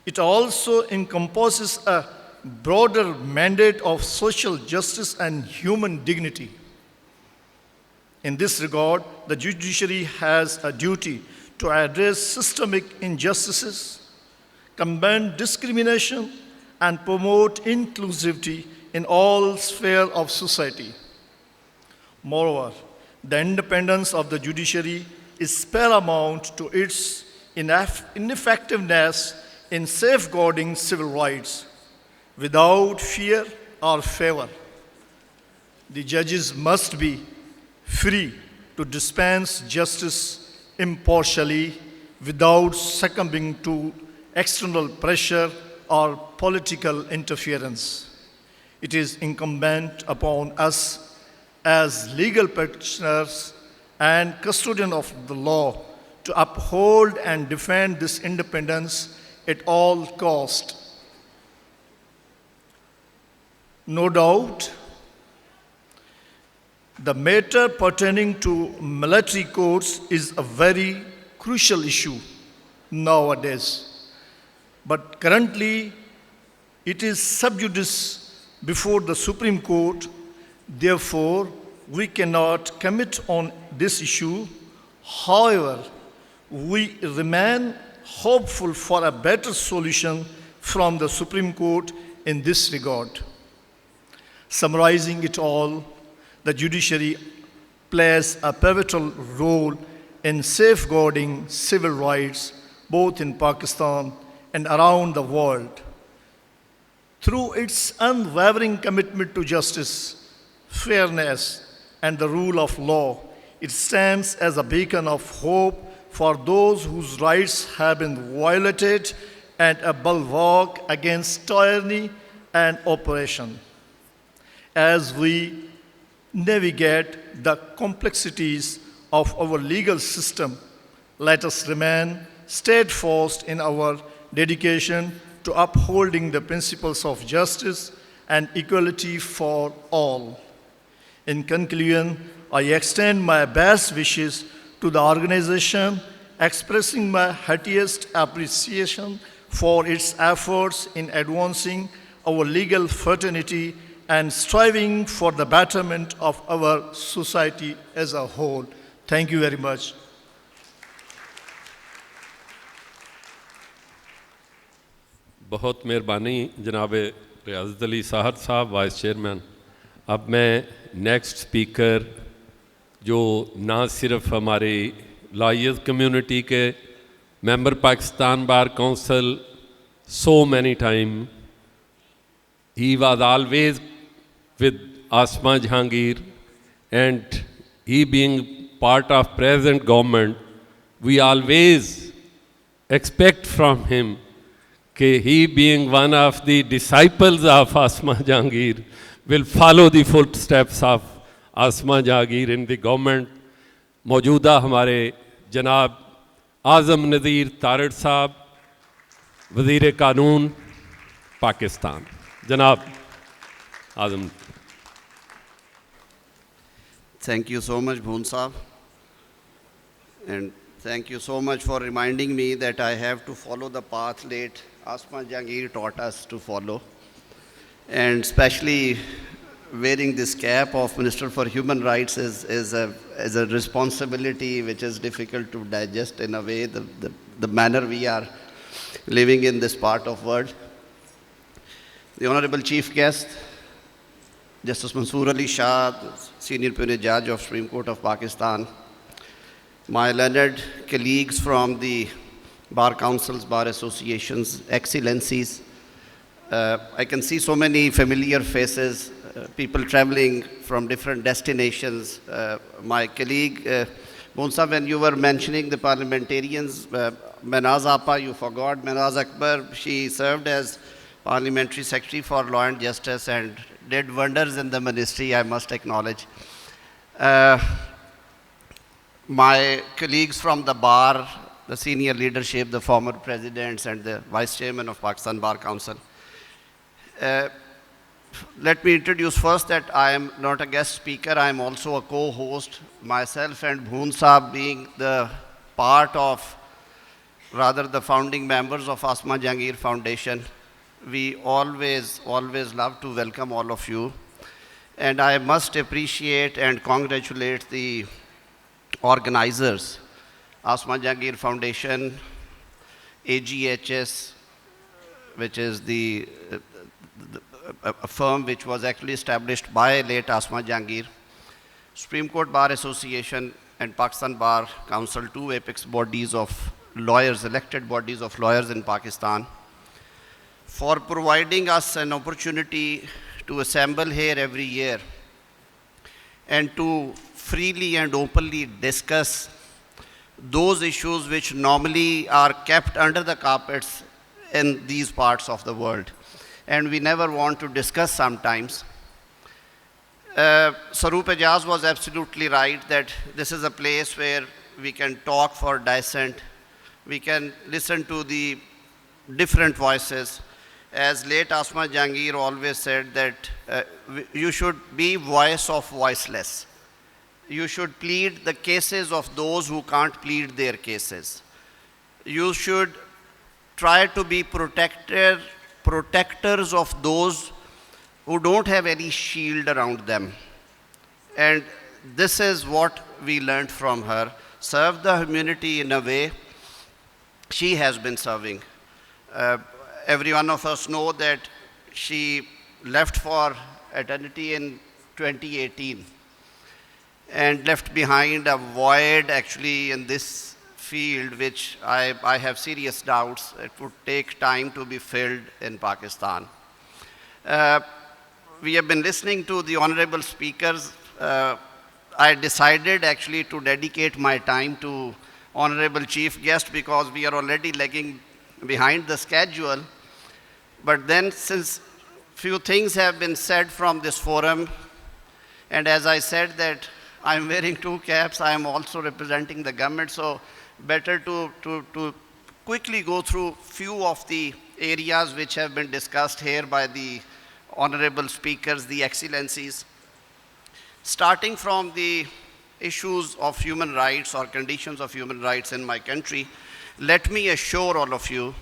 It also encompasses a broader mandate of social justice and human dignity. In this regard, the judiciary has a duty to address systemic injustices, combat discrimination, and promote inclusivity in all spheres of society. Moreover, the independence of the judiciary is paramount to its ineffectiveness in safeguarding civil rights. Without fear or favor, the judges must be free to dispense justice impartially without succumbing to external pressure or political interference. It is incumbent upon us as legal practitioners and custodians of the law to uphold and defend this independence at all cost. No doubt, the matter pertaining to military courts is a very crucial issue nowadays. But currently, it is sub judice before the Supreme Court. Therefore, we cannot commit on this issue. However, we remain hopeful for a better solution from the Supreme Court in this regard. Summarizing it all, the judiciary plays a pivotal role in safeguarding civil rights both in Pakistan and around the world. Through its unwavering commitment to justice, fairness, and the rule of law, it stands as a beacon of hope for those whose rights have been violated and a bulwark against tyranny and oppression. As we navigate the complexities of our legal system, let us remain steadfast in our dedication to upholding the principles of justice and equality for all. In conclusion, I extend my best wishes to the organization, expressing my heartiest appreciation for its efforts in advancing our legal fraternity and striving for the betterment of our society as a whole. Thank you very much. बहुत मेहरबानी जनाब रियाज़त अली साहर साहब vice chairman. अब मैं next speaker जो ना सिर्फ हमारी लॉयर्स कम्युनिटी के member Pakistan bar council so many time, he was always with Asma Jahangir, and he being part of present government, we always expect from him that he being one of the disciples of Asma Jahangir will follow the footsteps of Asma Jahangir in the government. मौजूदा हमारे जनाब आज़म नज़ीर तारड़ साहब वज़ीर कानून पाकिस्तान, जनाब आज़म। Thank you so much, Bhoon Saab. And thank you so much for reminding me that I have to follow the path late Asma Jahangir taught us to follow. And especially wearing this cap of Minister for Human Rights is a responsibility which is difficult to digest in a way, the manner we are living in this part of world. The Honorable Chief Guest, Justice Mansoor Ali Shah, Senior Pune Judge of Supreme Court of Pakistan, my learned colleagues from the Bar Councils, Bar Associations, Excellencies, I can see so many familiar faces, people traveling from different destinations. My colleague, Bonsa, when you were mentioning the parliamentarians, Manaz Appa, you forgot Manaz Akbar. She served as Parliamentary Secretary for Law and Justice and did wonders in the ministry, I must acknowledge. My colleagues from the bar, the senior leadership, the former presidents and the vice chairman of Pakistan Bar Council. Let me introduce first that I am not a guest speaker, I am also a co-host. Myself and Bhoon Saab being the part of, rather the founding members of Asma Jahangir Foundation, we always love to welcome all of you. And I must appreciate and congratulate the organizers, Asma Jahangir Foundation, AGHS, which is a firm which was actually established by late Asma Jahangir, Supreme Court Bar Association and Pakistan Bar Council, two apex bodies of lawyers, elected bodies of lawyers in Pakistan, for providing us an opportunity to assemble here every year and to freely and openly discuss those issues which normally are kept under the carpets in these parts of the world. And we never want to discuss sometimes. Saroop Ejaz was absolutely right that this is a place where we can talk for dissent, we can listen to the different voices. As late Asma Jahangir always said that you should be voice of voiceless. You should plead the cases of those who can't plead their cases. You should try to be protectors of those who don't have any shield around them. And this is what we learned from her. Serve the community in a way she has been serving. Every one of us know that she left for eternity in 2018 and left behind a void actually in this field which I have serious doubts it would take time to be filled in Pakistan. We have been listening to the honorable speakers. I decided actually to dedicate my time to honorable chief guest because we are already lagging behind the schedule. But then since few things have been said from this forum, And as I said that I'm wearing two caps, I am also representing the government, so better to quickly go through few of the areas which have been discussed here by the honorable speakers, the excellencies. Starting from the issues of human rights or conditions of human rights in my country, let me assure all of you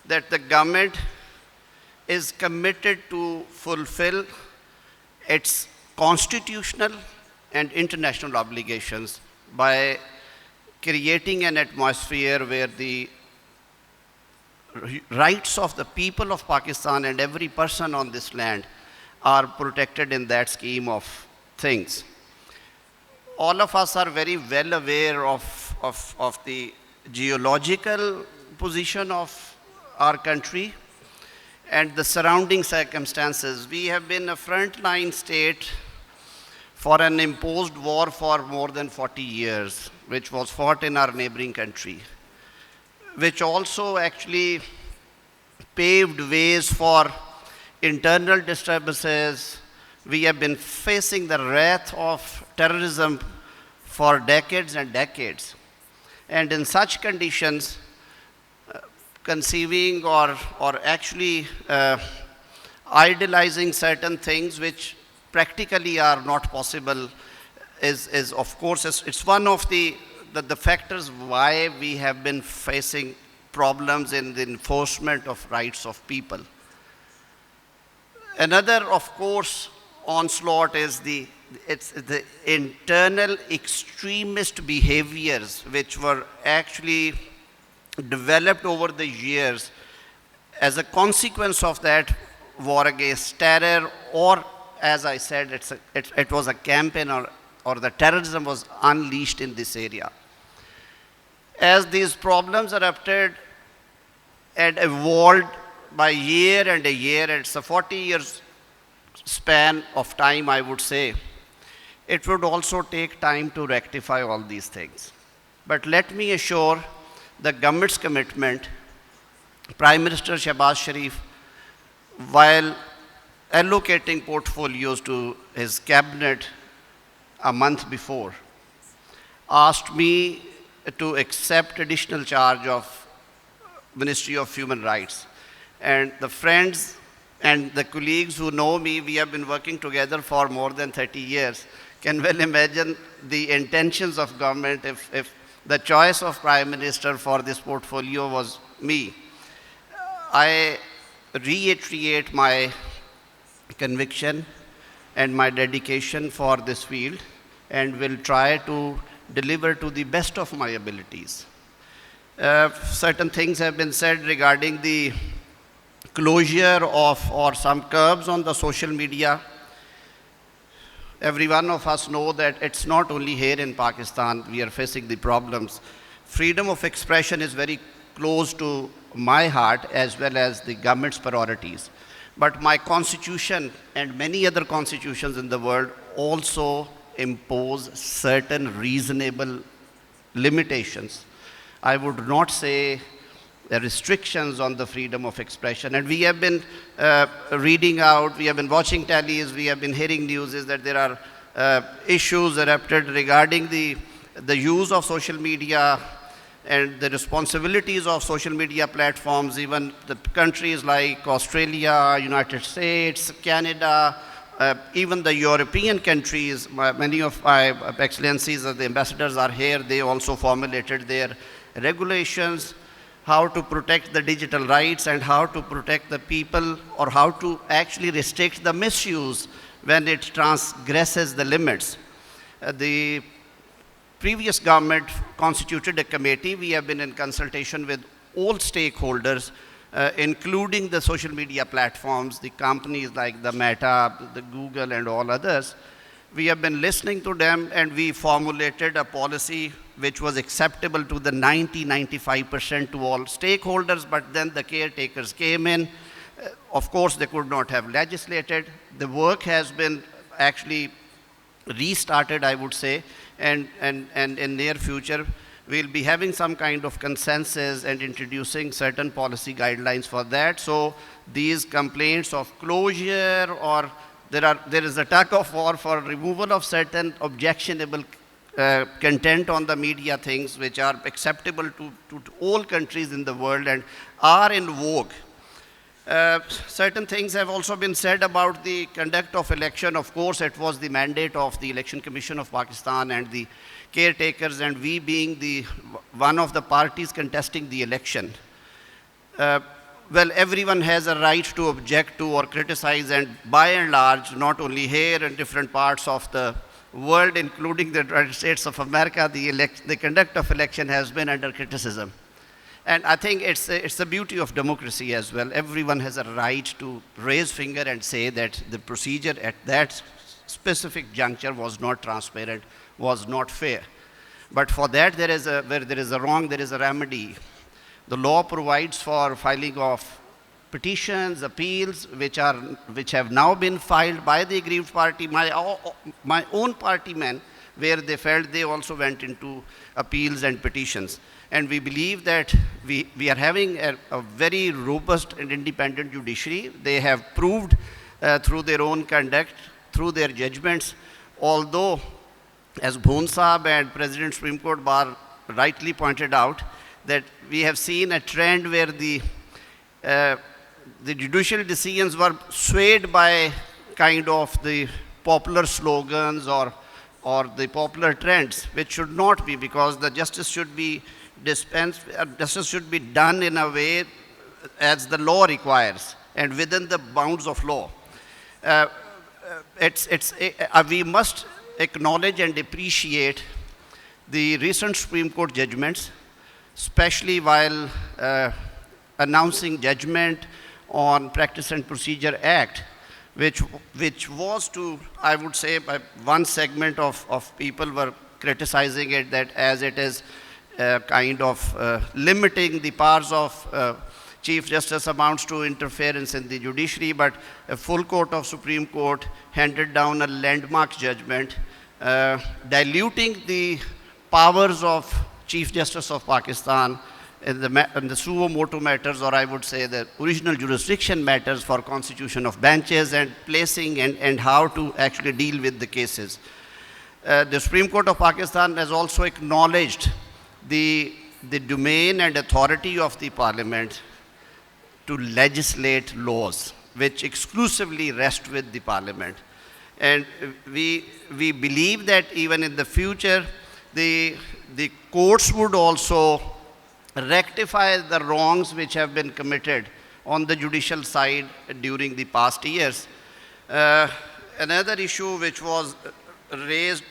that the government is committed to fulfill its constitutional and international obligations by creating an atmosphere where the rights of the people of Pakistan and every person on this land are protected in that scheme of things. All of us are very well aware of the geological position of our country and the surrounding circumstances. We have been a frontline state for an imposed war for more than 40 years, which was fought in our neighboring country, which also actually paved ways for internal disturbances. We have been facing the wrath of terrorism for decades and decades. And in such conditions, conceiving or actually idealizing certain things which practically are not possible is of course, it's one of the factors why we have been facing problems in the enforcement of rights of people. Another, of course, onslaught is the internal extremist behaviors which were actually developed over the years as a consequence of that war against terror, or as I said, it was a campaign or the terrorism was unleashed in this area. As these problems erupted and evolved by year and a year, it's a 40 years span of time, I would say, it would also take time to rectify all these things. But let me assure the government's commitment, Prime Minister Shehbaz Sharif, while allocating portfolios to his cabinet a month before, asked me to accept additional charge of Ministry of Human Rights. And the friends and the colleagues who know me, we have been working together for more than 30 years, can well imagine the intentions of government if the choice of Prime Minister for this portfolio was me. I reiterate my conviction and my dedication for this field and will try to deliver to the best of my abilities. Certain things have been said regarding the closure of or some curbs on the social media. Every one of us know that it's not only here in Pakistan we are facing the problems. Freedom of expression is very close to my heart as well as the government's priorities. But my constitution and many other constitutions in the world also impose certain reasonable limitations. I would not say the restrictions on the freedom of expression. And we have been reading out, we have been watching tallies, we have been hearing news is that there are issues erupted regarding the use of social media and the responsibilities of social media platforms. Even the countries like Australia, United States, Canada, even the European countries, many of my excellencies, the ambassadors are here, they also formulated their regulations, how to protect the digital rights and how to protect the people, or how to actually restrict the misuse when it transgresses the limits. The previous government constituted a committee. We have been in consultation with all stakeholders, including the social media platforms, the companies like the Meta, the Google and all others. We have been listening to them and we formulated a policy which was acceptable to the 95% to all stakeholders, but then the caretakers came in. Of course, they could not have legislated. The work has been actually restarted, I would say, and in near future, we'll be having some kind of consensus and introducing certain policy guidelines for that. So these complaints of closure or there is a tug of war for removal of certain objectionable content on the media, things which are acceptable to all countries in the world and are in vogue. Certain things have also been said about the conduct of election. Of course, it was the mandate of the Election Commission of Pakistan and the caretakers, and we being one of the parties contesting the election. Well, everyone has a right to object to or criticize, and by and large, not only here in different parts of the world, including the United States of America, the conduct of election has been under criticism. And I think it's the beauty of democracy as well. Everyone has a right to raise finger and say that the procedure at that specific juncture was not transparent, was not fair. But for that, where there is a wrong, there is a remedy. The law provides for filing of petitions, appeals, which have now been filed by the aggrieved party. My own partymen, where they felt, they also went into appeals and petitions. And we believe that we are having a very robust and independent judiciary. They have proved through their own conduct, through their judgments, although, as Bhoon Saab and President Supreme Court Bar rightly pointed out, that we have seen a trend where the judicial decisions were swayed by kind of the popular slogans or the popular trends, which should not be, because the justice should be justice should be done in a way as the law requires and within the bounds of law. We must acknowledge and appreciate the recent Supreme Court judgments, especially while announcing judgment on Practice and Procedure Act, which was to, I would say, by one segment of people were criticizing it, that as it is kind of limiting the powers of Chief Justice amounts to interference in the judiciary, but a full court of Supreme Court handed down a landmark judgment diluting the powers of Chief Justice of Pakistan in the suo motu matters, or I would say the original jurisdiction matters for constitution of benches and placing and how to actually deal with the cases. The Supreme Court of Pakistan has also acknowledged the domain and authority of the Parliament to legislate laws, which exclusively rest with the Parliament. And we believe that even in the future, the courts would also rectify the wrongs which have been committed on the judicial side during the past years. Another issue which was raised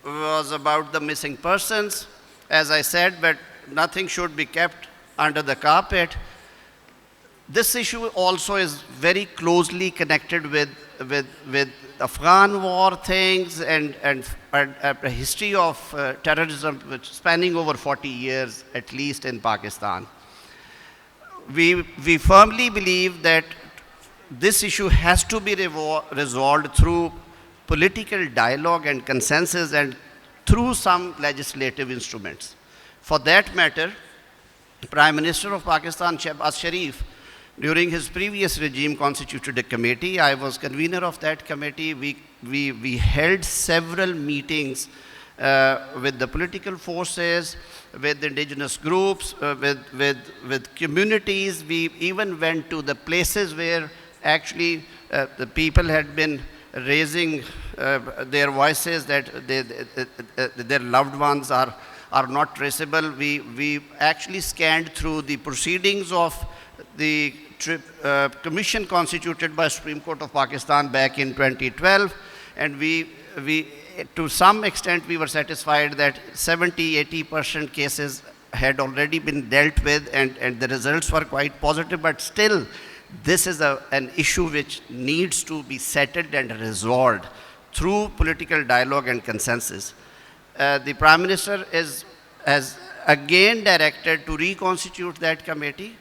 was about the missing persons. As I said, but nothing should be kept under the carpet. This issue also is very closely connected with Afghan war things and a history of terrorism which spanning over 40 years at least in Pakistan. We firmly believe that this issue has to be resolved through political dialogue and consensus and through some legislative instruments. For that matter, Prime Minister of Pakistan, Shehbaz Sharif, during his previous regime constituted a committee. I was convener of that committee. We held several meetings with the political forces, with indigenous groups, with communities. We even went to the places where actually the people had been raising their voices that their loved ones are not traceable. We actually scanned through the proceedings of the commission constituted by Supreme Court of Pakistan back in 2012, and we to some extent we were satisfied that 70-80% cases had already been dealt with, and the results were quite positive, but still this is an issue which needs to be settled and resolved through political dialogue and consensus. The Prime Minister has again directed to reconstitute that committee,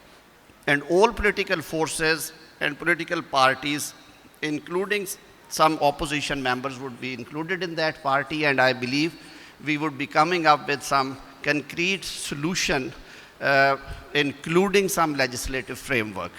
and all political forces and political parties, including some opposition members, would be included in that party, and I believe we would be coming up with some concrete solution, including some legislative framework.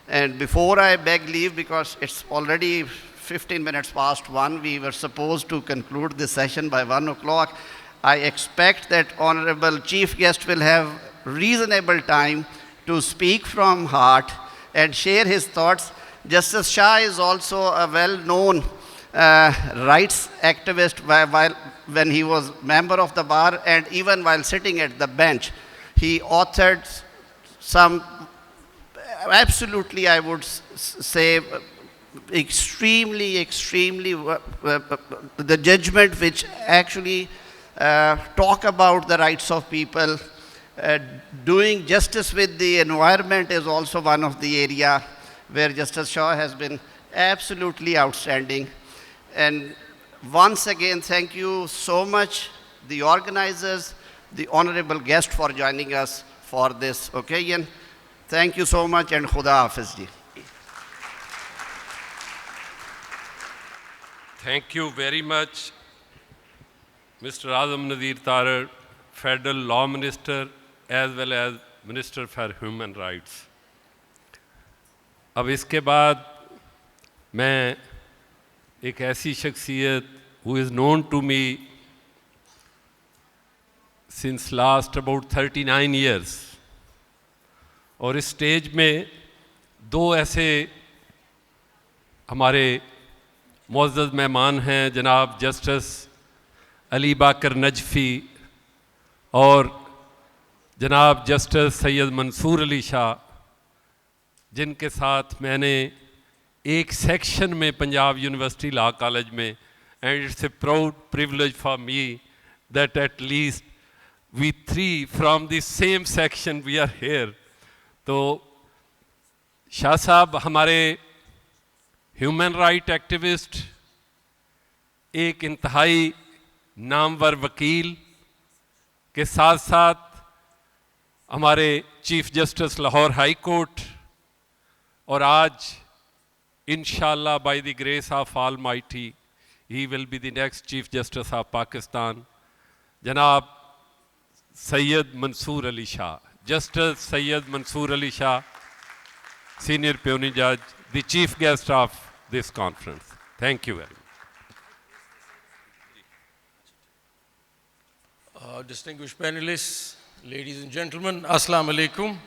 And before I beg leave, because it's already 15 minutes past 1. We were supposed to conclude this session by 1 o'clock. I expect that Honorable Chief Guest will have reasonable time to speak from heart and share his thoughts. Justice Shah is also a well-known rights activist when he was member of the bar, and even while sitting at the bench, he authored some absolutely, I would say, extremely, the judgment which actually talk about the rights of people. Doing justice with the environment is also one of the area where Justice Shah has been absolutely outstanding. And once again, thank you so much, the organizers, the honorable guest, for joining us for this occasion. Thank you so much, and Khuda Hafiz ji. Thank you very much, Mr. Azam Nazeer Tarar, Federal Law Minister as well as Minister for Human Rights. اب اس کے بعد میں ایک ایسی شخصیت who is known to me since last about 39 years, اور اس stage میں دو ایسے ہمارے معزز مہمان ہیں، جناب جسٹس علی باقر نجفی اور جناب جسٹس سید منصور علی شاہ، جن کے ساتھ میں نے ایک سیکشن میں پنجاب یونیورسٹی لا کالج میں، and it's a proud privilege for me that at least we three from the same section we are here. تو شاہ صاحب ہمارے ہیومن رائٹ ایکٹیوسٹ، ایک انتہائی نامور وکیل کے ساتھ ساتھ ہمارے chief justice Lahore high court, اور آج انشاءاللہ by the grace of almighty he will be the next chief justice of Pakistan, جناب سید منصور علی شاہ. جسٹس سید منصور علی شاہ، سینئر پیونی جج, the chief guest of this conference. Thank you very much. Distinguished panelists, ladies and gentlemen, Assalamu alaikum.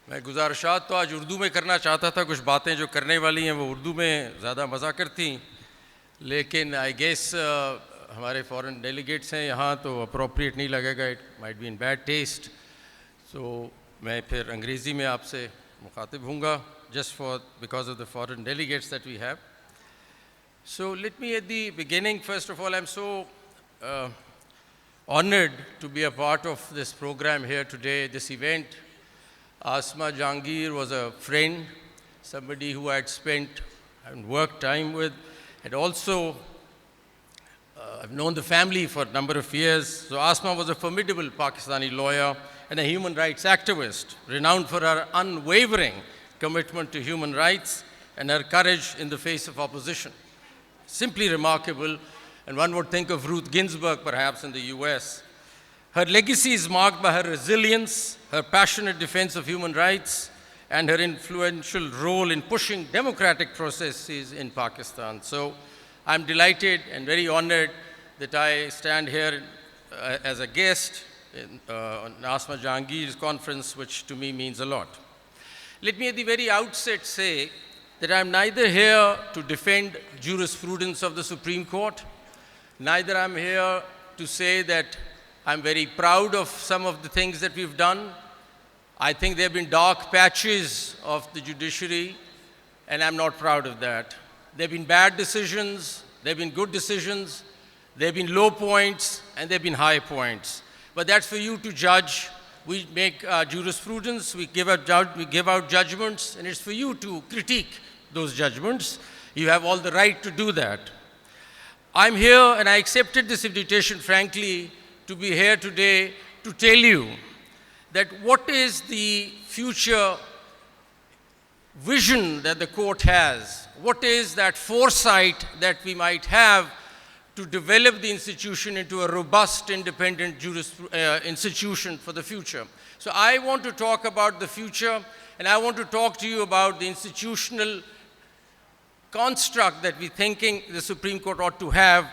میں گزارشات تو آج اردو میں کرنا چاہتا تھا، کچھ باتیں جو کرنے والی ہیں وہ اردو میں زیادہ مزہ کرتی، لیکن آئی گیس ہمارے فورن ڈیلیگیٹس ہیں یہاں تو اپروپریٹ نہیں لگے گا، it might be in bad taste. So میں پھر انگریزی میں آپ سے مخاطب ہوں گا just because of the foreign delegates that we have. So let me at the beginning, first of all, I'm so honored to be a part of this program here today, this event. Asma Jahangir was a friend, somebody who I had spent and worked time with, and also I've known the family for a number of years. So Asma was a formidable Pakistani lawyer and a human rights activist, renowned for her unwavering commitment to human rights and her courage in the face of opposition. Simply remarkable, and one would think of Ruth Ginsburg perhaps in the US. Her legacy is marked by her resilience, her passionate defense of human rights, and her influential role in pushing democratic processes in Pakistan. So I'm delighted and very honored that I stand here as a guest on Asma Jahangir's conference, which to me means a lot. Let me at the very outset say that I'm neither here to defend jurisprudence of the Supreme Court, neither I'm here to say that I'm very proud of some of the things that we've done. I think there have been dark patches of the judiciary, and I'm not proud of that. There have been bad decisions, there have been good decisions, there have been low points, and there have been high points. But that's for you to judge. We make jurisprudence, we give out judgments, and it's for you to critique those judgments. You have all the right to do that. I'm here, and I accepted this invitation, frankly, to be here today to tell you that what is the future vision that the court has, what is that foresight that we might have to develop the institution into a robust, independent institution for the future. So I want to talk about the future, and I want to talk to you about the institutional construct that we're thinking the Supreme Court ought to have,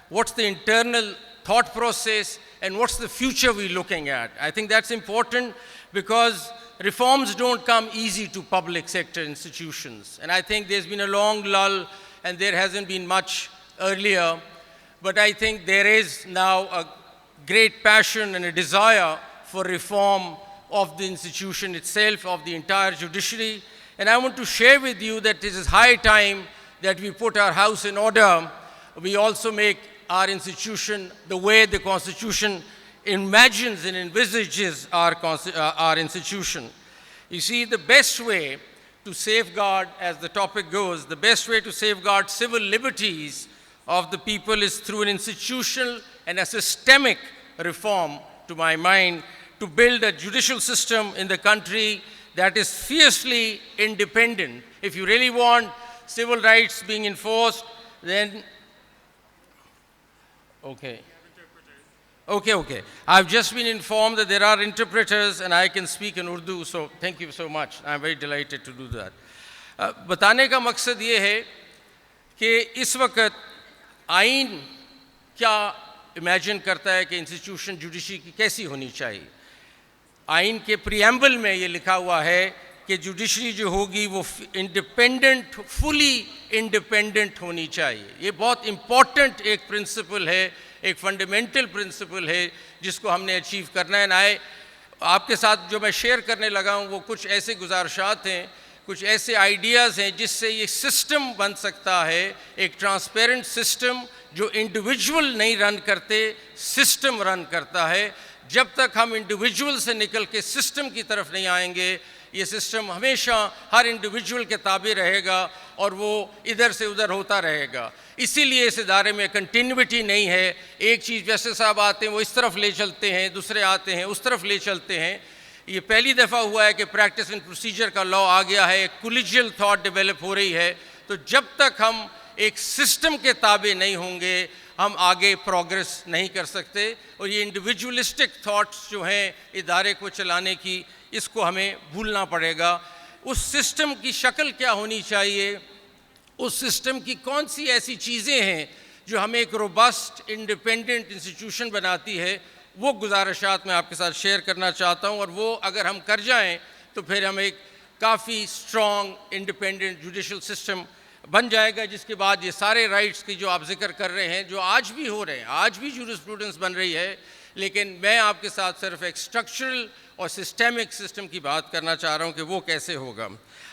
what's the internal thought process, and what's the future we're looking at. I think that's important because reforms don't come easy to public sector institutions. And I think there's been a long lull and there hasn't been much earlier. But I think there is now a great passion and a desire for reform of the institution itself, of the entire judiciary. And I want to share with you that it is high time that we put our house in order. We also make our institution the way the Constitution imagines and envisages our institution. You see, the best way to safeguard, as the topic goes, the best way to safeguard civil liberties of the people is through an institutional and a systemic reform, to my mind, to build a judicial system in the country that is fiercely independent. If you really want civil rights being enforced, then Okay. I've just been informed that there are interpreters and I can speak in Urdu, so thank you so much. I'm very delighted to do that. بتانے کا مقصد یہ ہے کہ اس وقت آئین کیا imagine کرتا ہے کہ انسٹیٹیوشن جوڈیشری کی کیسی ہونی چاہیے. آئین کے پریمبل میں یہ لکھا ہوا ہے کہ جوڈیشری جو ہوگی وہ انڈیپینڈنٹ، فلی انڈیپینڈنٹ ہونی چاہیے. یہ بہت امپورٹنٹ ایک پرنسپل ہے، ایک فنڈامنٹل پرنسپل ہے جس کو ہم نے اچیو کرنا ہے. آپ کے ساتھ جو میں شیئر کرنے لگا ہوں وہ کچھ ایسے گزارشات ہیں، کچھ ایسے آئیڈیاز ہیں جس سے یہ سسٹم بن سکتا ہے، ایک ٹرانسپیرنٹ سسٹم جو انڈیویجول نہیں رن کرتے، سسٹم رن کرتا ہے. جب تک ہم انڈیویجول سے نکل کے سسٹم کی طرف نہیں آئیں گے، یہ سسٹم ہمیشہ ہر انڈیویجول کے تابع رہے گا اور وہ ادھر سے ادھر ہوتا رہے گا. اسی لیے اس ادارے میں کنٹینیوٹی نہیں ہے. ایک چیز جیسے صاحب آتے ہیں وہ اس طرف لے چلتے ہیں، دوسرے آتے ہیں اس طرف لے چلتے ہیں. یہ پہلی دفعہ ہوا ہے کہ پریکٹس اینڈ پروسیجر کا لا آ گیا ہے، ایک کولیجیل تھاٹ ڈیولپ ہو رہی ہے. تو جب تک ہم ایک سسٹم کے تابع نہیں ہوں گے ہم آگے پروگرس نہیں کر سکتے. اور یہ انڈیویجولسٹک تھاٹس جو ہیں ادارے کو چلانے کی، اس کو ہمیں بھولنا پڑے گا. اس سسٹم کی شکل کیا ہونی چاہیے، اس سسٹم کی کون سی ایسی چیزیں ہیں جو ہمیں ایک روبسٹ انڈیپینڈنٹ انسٹیٹیوشن بناتی ہے، وہ گزارشات میں آپ کے ساتھ شیئر کرنا چاہتا ہوں. اور وہ اگر ہم کر جائیں تو پھر ہم ایک کافی اسٹرانگ انڈیپینڈنٹ جوڈیشل سسٹم بن جائے گا، جس کے بعد یہ سارے رائٹس کی جو آپ ذکر کر رہے ہیں، جو آج بھی ہو رہے ہیں، آج بھی جورسپروڈنس بن رہی ہے. لیکن میں آپ کے ساتھ صرف ایک اسٹرکچرل اور سسٹمک سسٹم کی بات کرنا چاہ رہا ہوں کہ وہ کیسے ہوگا.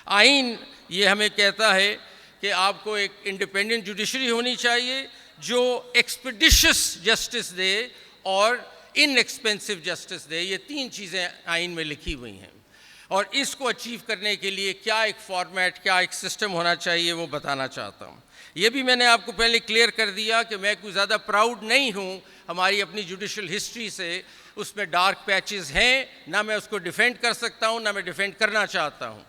آئین یہ ہمیں کہتا ہے کہ آپ کو ایک انڈیپینڈنٹ جوڈیشری ہونی چاہیے جو ایکسپیڈیشس جسٹس دے اور ان ایکسپینسو جسٹس دے. یہ تین چیزیں آئین میں لکھی ہوئی ہیں. اور اس کو اچیو کرنے کے لیے کیا ایک فارمیٹ، کیا ایک سسٹم ہونا چاہیے وہ بتانا چاہتا ہوں. یہ بھی میں نے آپ کو پہلے کلیئر کر دیا کہ میں کوئی زیادہ پراؤڈ نہیں ہوں ہماری اپنی جوڈیشل ہسٹری سے. اس میں ڈارک پیچز ہیں، نہ میں اس کو ڈیفینڈ کر سکتا ہوں نہ میں ڈیفینڈ کرنا چاہتا ہوں.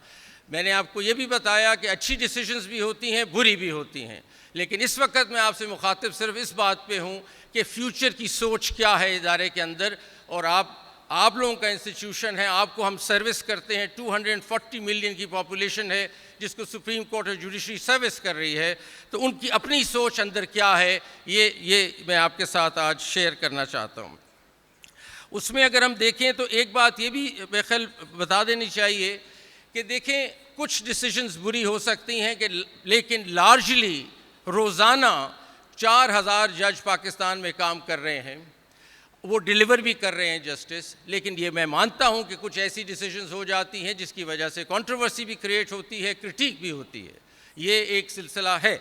میں نے آپ کو یہ بھی بتایا کہ اچھی ڈیسیژنز بھی ہوتی ہیں، بری بھی ہوتی ہیں. لیکن اس وقت میں آپ سے مخاطب صرف اس بات پہ ہوں کہ فیوچر کی سوچ کیا ہے ادارے کے اندر. اور آپ لوگوں کا انسٹیٹیوشن ہے، آپ کو ہم سروس کرتے ہیں. 240 ملین کی پاپولیشن ہے جس کو سپریم کورٹ اور جوڈیشری سروس کر رہی ہے. تو ان کی اپنی سوچ اندر کیا ہے یہ میں آپ کے ساتھ آج شیئر کرنا چاہتا ہوں. اس میں اگر ہم دیکھیں تو ایک بات یہ بھی میرے خیال بتا دینی چاہیے کہ دیکھیں کچھ ڈیسیژنز بری ہو سکتی ہیں لیکن لارجلی روزانہ 4000 جج پاکستان میں کام کر رہے ہیں، وہ ڈیلیور بھی کر رہے ہیں جسٹس. لیکن یہ میں مانتا ہوں کہ کچھ ایسی ڈیسیژنز ہو جاتی ہیں جس کی وجہ سے کنٹروورسی بھی کریٹ ہوتی ہے، کرٹیک بھی ہوتی ہے. یہ ایک سلسلہ ہے.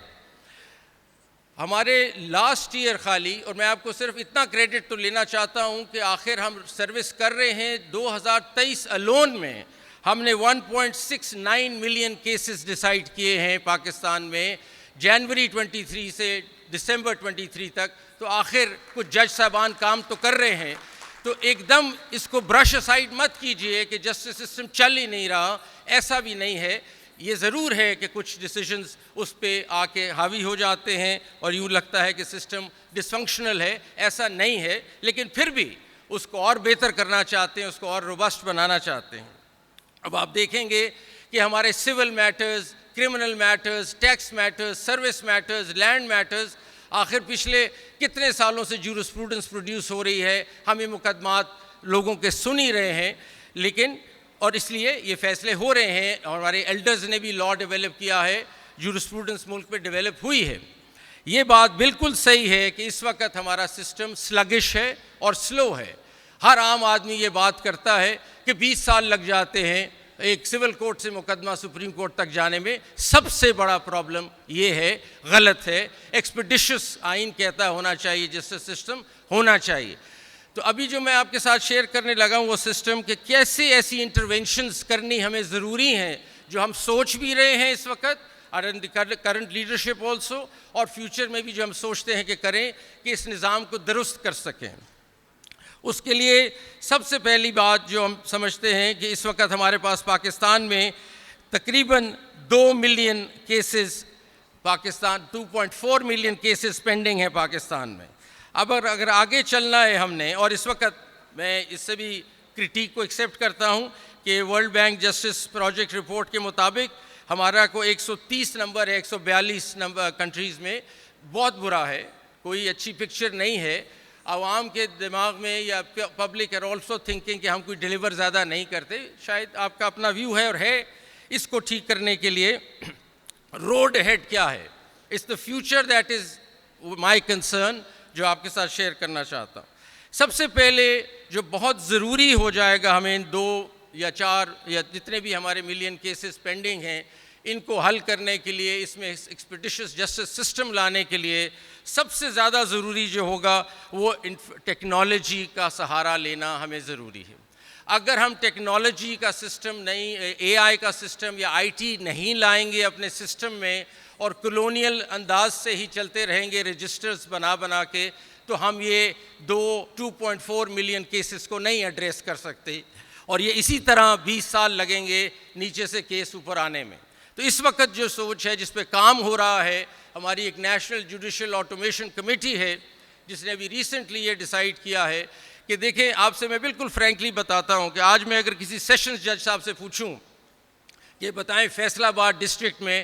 ہمارے لاسٹ ایئر خالی، اور میں آپ کو صرف اتنا کریڈٹ تو لینا چاہتا ہوں کہ آخر ہم سروس کر رہے ہیں 2023 الون میں ہم نے 1.69 ملین کیسز ڈیسائیڈ کیے ہیں پاکستان میں، جنوری 23 سے دسمبر 23 تک. تو آخر کچھ جج صاحبان کام تو کر رہے ہیں. تو ایک دم اس کو برش اسائڈ مت کیجئے کہ جسٹس سسٹم چل ہی نہیں رہا، ایسا بھی نہیں ہے. یہ ضرور ہے کہ کچھ ڈیسیژنز اس پہ آ کے حاوی ہو جاتے ہیں اور یوں لگتا ہے کہ سسٹم ڈس فنکشنل ہے. ایسا نہیں ہے، لیکن پھر بھی اس کو اور بہتر کرنا چاہتے ہیں، اس کو اور روبسٹ بنانا چاہتے ہیں. اب آپ دیکھیں گے کہ ہمارے civil matters, criminal matters, tax matters, service matters, land matters. آخر پچھلے کتنے سالوں سے جورسپروڈنس پروڈیوس ہو رہی ہے, ہم یہ مقدمات لوگوں کے سن ہی رہے ہیں, لیکن اور اس لیے یہ فیصلے ہو رہے ہیں, اور ہمارے ایلڈرز نے بھی لا ڈیولپ کیا ہے, جورسپروڈنس ملک میں ڈیولپ ہوئی ہے. یہ بات بالکل صحیح ہے کہ اس وقت ہمارا سسٹم سلگش ہے اور سلو ہے. ہر عام آدمی یہ بات کرتا ہے کہ 20 سال لگ جاتے ہیں ایک سول کورٹ سے مقدمہ سپریم کورٹ تک جانے میں. سب سے بڑا پرابلم یہ ہے, غلط ہے. ایکسپیڈیشس آئین کہتا ہے ہونا چاہیے, جسٹس سسٹم ہونا چاہیے. تو ابھی جو میں آپ کے ساتھ شیئر کرنے لگا ہوں وہ سسٹم کہ کیسے ایسی انٹرونشنز کرنی ہمیں ضروری ہیں جو ہم سوچ بھی رہے ہیں اس وقت, کرنٹ لیڈرشپ آلسو, اور فیوچر میں بھی جو ہم سوچتے ہیں کہ کریں کہ اس نظام کو درست کر سکیں. اس کے لیے سب سے پہلی بات جو ہم سمجھتے ہیں کہ اس وقت ہمارے پاس پاکستان میں تقریباً 2 million cases, 2.4 million cases pending ہیں پاکستان میں. اب اگر آگے چلنا ہے ہم نے, اور اس وقت میں اس سے بھی کرٹیک کو ایکسیپٹ کرتا ہوں کہ world bank justice project report کے مطابق ہمارا کو 130 نمبر ہے 142 نمبر کنٹریز میں, بہت برا ہے, کوئی اچھی پکچر نہیں ہے. عوام کے دماغ میں یا پبلک آر آلسو تھنکنگ کہ ہم کوئی ڈیلیور زیادہ نہیں کرتے. شاید آپ کا اپنا ویو ہے اور ہے. اس کو ٹھیک کرنے کے لیے روڈ ہیڈ کیا ہے, it's the future that is my concern, جو آپ کے ساتھ شیئر کرنا چاہتا ہوں. سب سے پہلے جو بہت ضروری ہو جائے گا ہمیں 2 یا 4 یا جتنے بھی ہمارے ملین کیسز پینڈنگ ہیں, ان کو حل کرنے کے لیے, اس میں ایکسپیڈیشس جسٹس سسٹم لانے کے لیے سب سے زیادہ ضروری جو ہوگا وہ ٹیکنالوجی کا سہارا لینا ہمیں ضروری ہے. اگر ہم ٹیکنالوجی کا سسٹم نہیں, اے آئی کا سسٹم یا آئی ٹی نہیں لائیں گے اپنے سسٹم میں, اور کلونیل انداز سے ہی چلتے رہیں گے رجسٹرز بنا کے, تو ہم یہ 2.4 ملین کیسز کو نہیں ایڈریس کر سکتے, اور یہ اسی طرح 20 سال لگیں گے نیچے سے کیس اوپر آنے میں. تو اس وقت جو سوچ ہے, جس پہ کام ہو رہا ہے, ہماری ایک نیشنل جوڈیشل آٹومیشن کمیٹی ہے جس نے ابھی ریسنٹلی یہ ڈیسائیڈ کیا ہے کہ دیکھیں, آپ سے میں بالکل فرینکلی بتاتا ہوں کہ آج میں اگر کسی سیشنز جج صاحب سے پوچھوں کہ بتائیں فیصل آباد ڈسٹرکٹ میں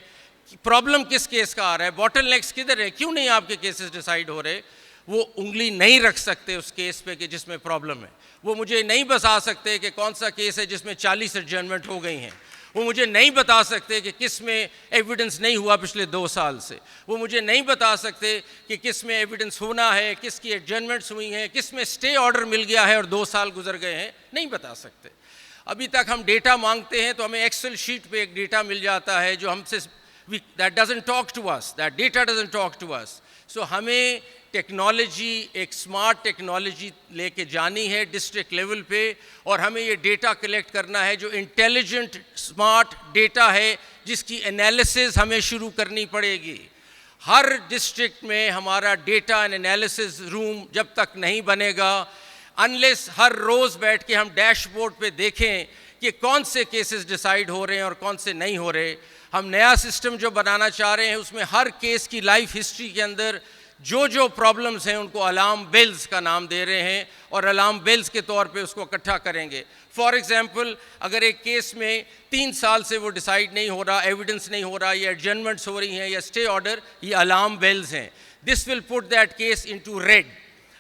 پرابلم کس کیس کا آ رہا ہے, باٹل نیکس کدھر ہے, کیوں نہیں آپ کے کیسز ڈیسائیڈ ہو رہے, وہ انگلی نہیں رکھ سکتے اس کیس پہ کہ جس میں پرابلم ہے. وہ مجھے نہیں بتا سکتے کہ کون سا کیس ہے جس میں 40 ایڈجرنمنٹ ہو گئی ہیں. وہ مجھے نہیں بتا سکتے کہ کس میں ایویڈنس نہیں ہوا پچھلے 2 سال سے. وہ مجھے نہیں بتا سکتے کہ کس میں ایویڈنس ہونا ہے, کس کی ایڈجرنمنٹس ہوئی ہیں, کس میں اسٹے آرڈر مل گیا ہے اور 2 سال گزر گئے ہیں, نہیں بتا سکتے. ابھی تک ہم ڈیٹا مانگتے ہیں تو ہمیں ایکسل شیٹ پہ ایک ڈیٹا مل جاتا ہے جو ہم سے that doesn't talk to us, that data doesn't talk to us. So ہمیں ٹیکنالوجی, ایک سمارٹ ٹیکنالوجی لے کے جانی ہے ڈسٹرکٹ لیول پہ, اور ہمیں یہ ڈیٹا کلیکٹ کرنا ہے جو انٹیلیجنٹ سمارٹ ڈیٹا ہے جس کی انالیسز ہمیں شروع کرنی پڑے گی. ہر ڈسٹرکٹ میں ہمارا ڈیٹا اینڈ انالیسز روم جب تک نہیں بنے گا, انلیس ہر روز بیٹھ کے ہم ڈیش بورڈ پہ دیکھیں کہ کون سے کیسز ڈیسائیڈ ہو رہے ہیں اور کون سے نہیں ہو رہے. ہم نیا سسٹم جو بنانا چاہ رہے ہیں اس میں ہر کیس کی لائف ہسٹری کے اندر جو پرابلمز ہیں ان کو الارم بیلز کا نام دے رہے ہیں, اور الارم بیلز کے طور پہ اس کو اکٹھا کریں گے. فار ایگزامپل, اگر ایک کیس میں 3 سال سے وہ ڈیسائیڈ نہیں ہو رہا, ایویڈنس نہیں ہو رہا, یا ایڈجرنمنٹس ہو رہی ہیں یا اسٹے آرڈر, یہ الارم بیلز ہیں. This will put that case into red.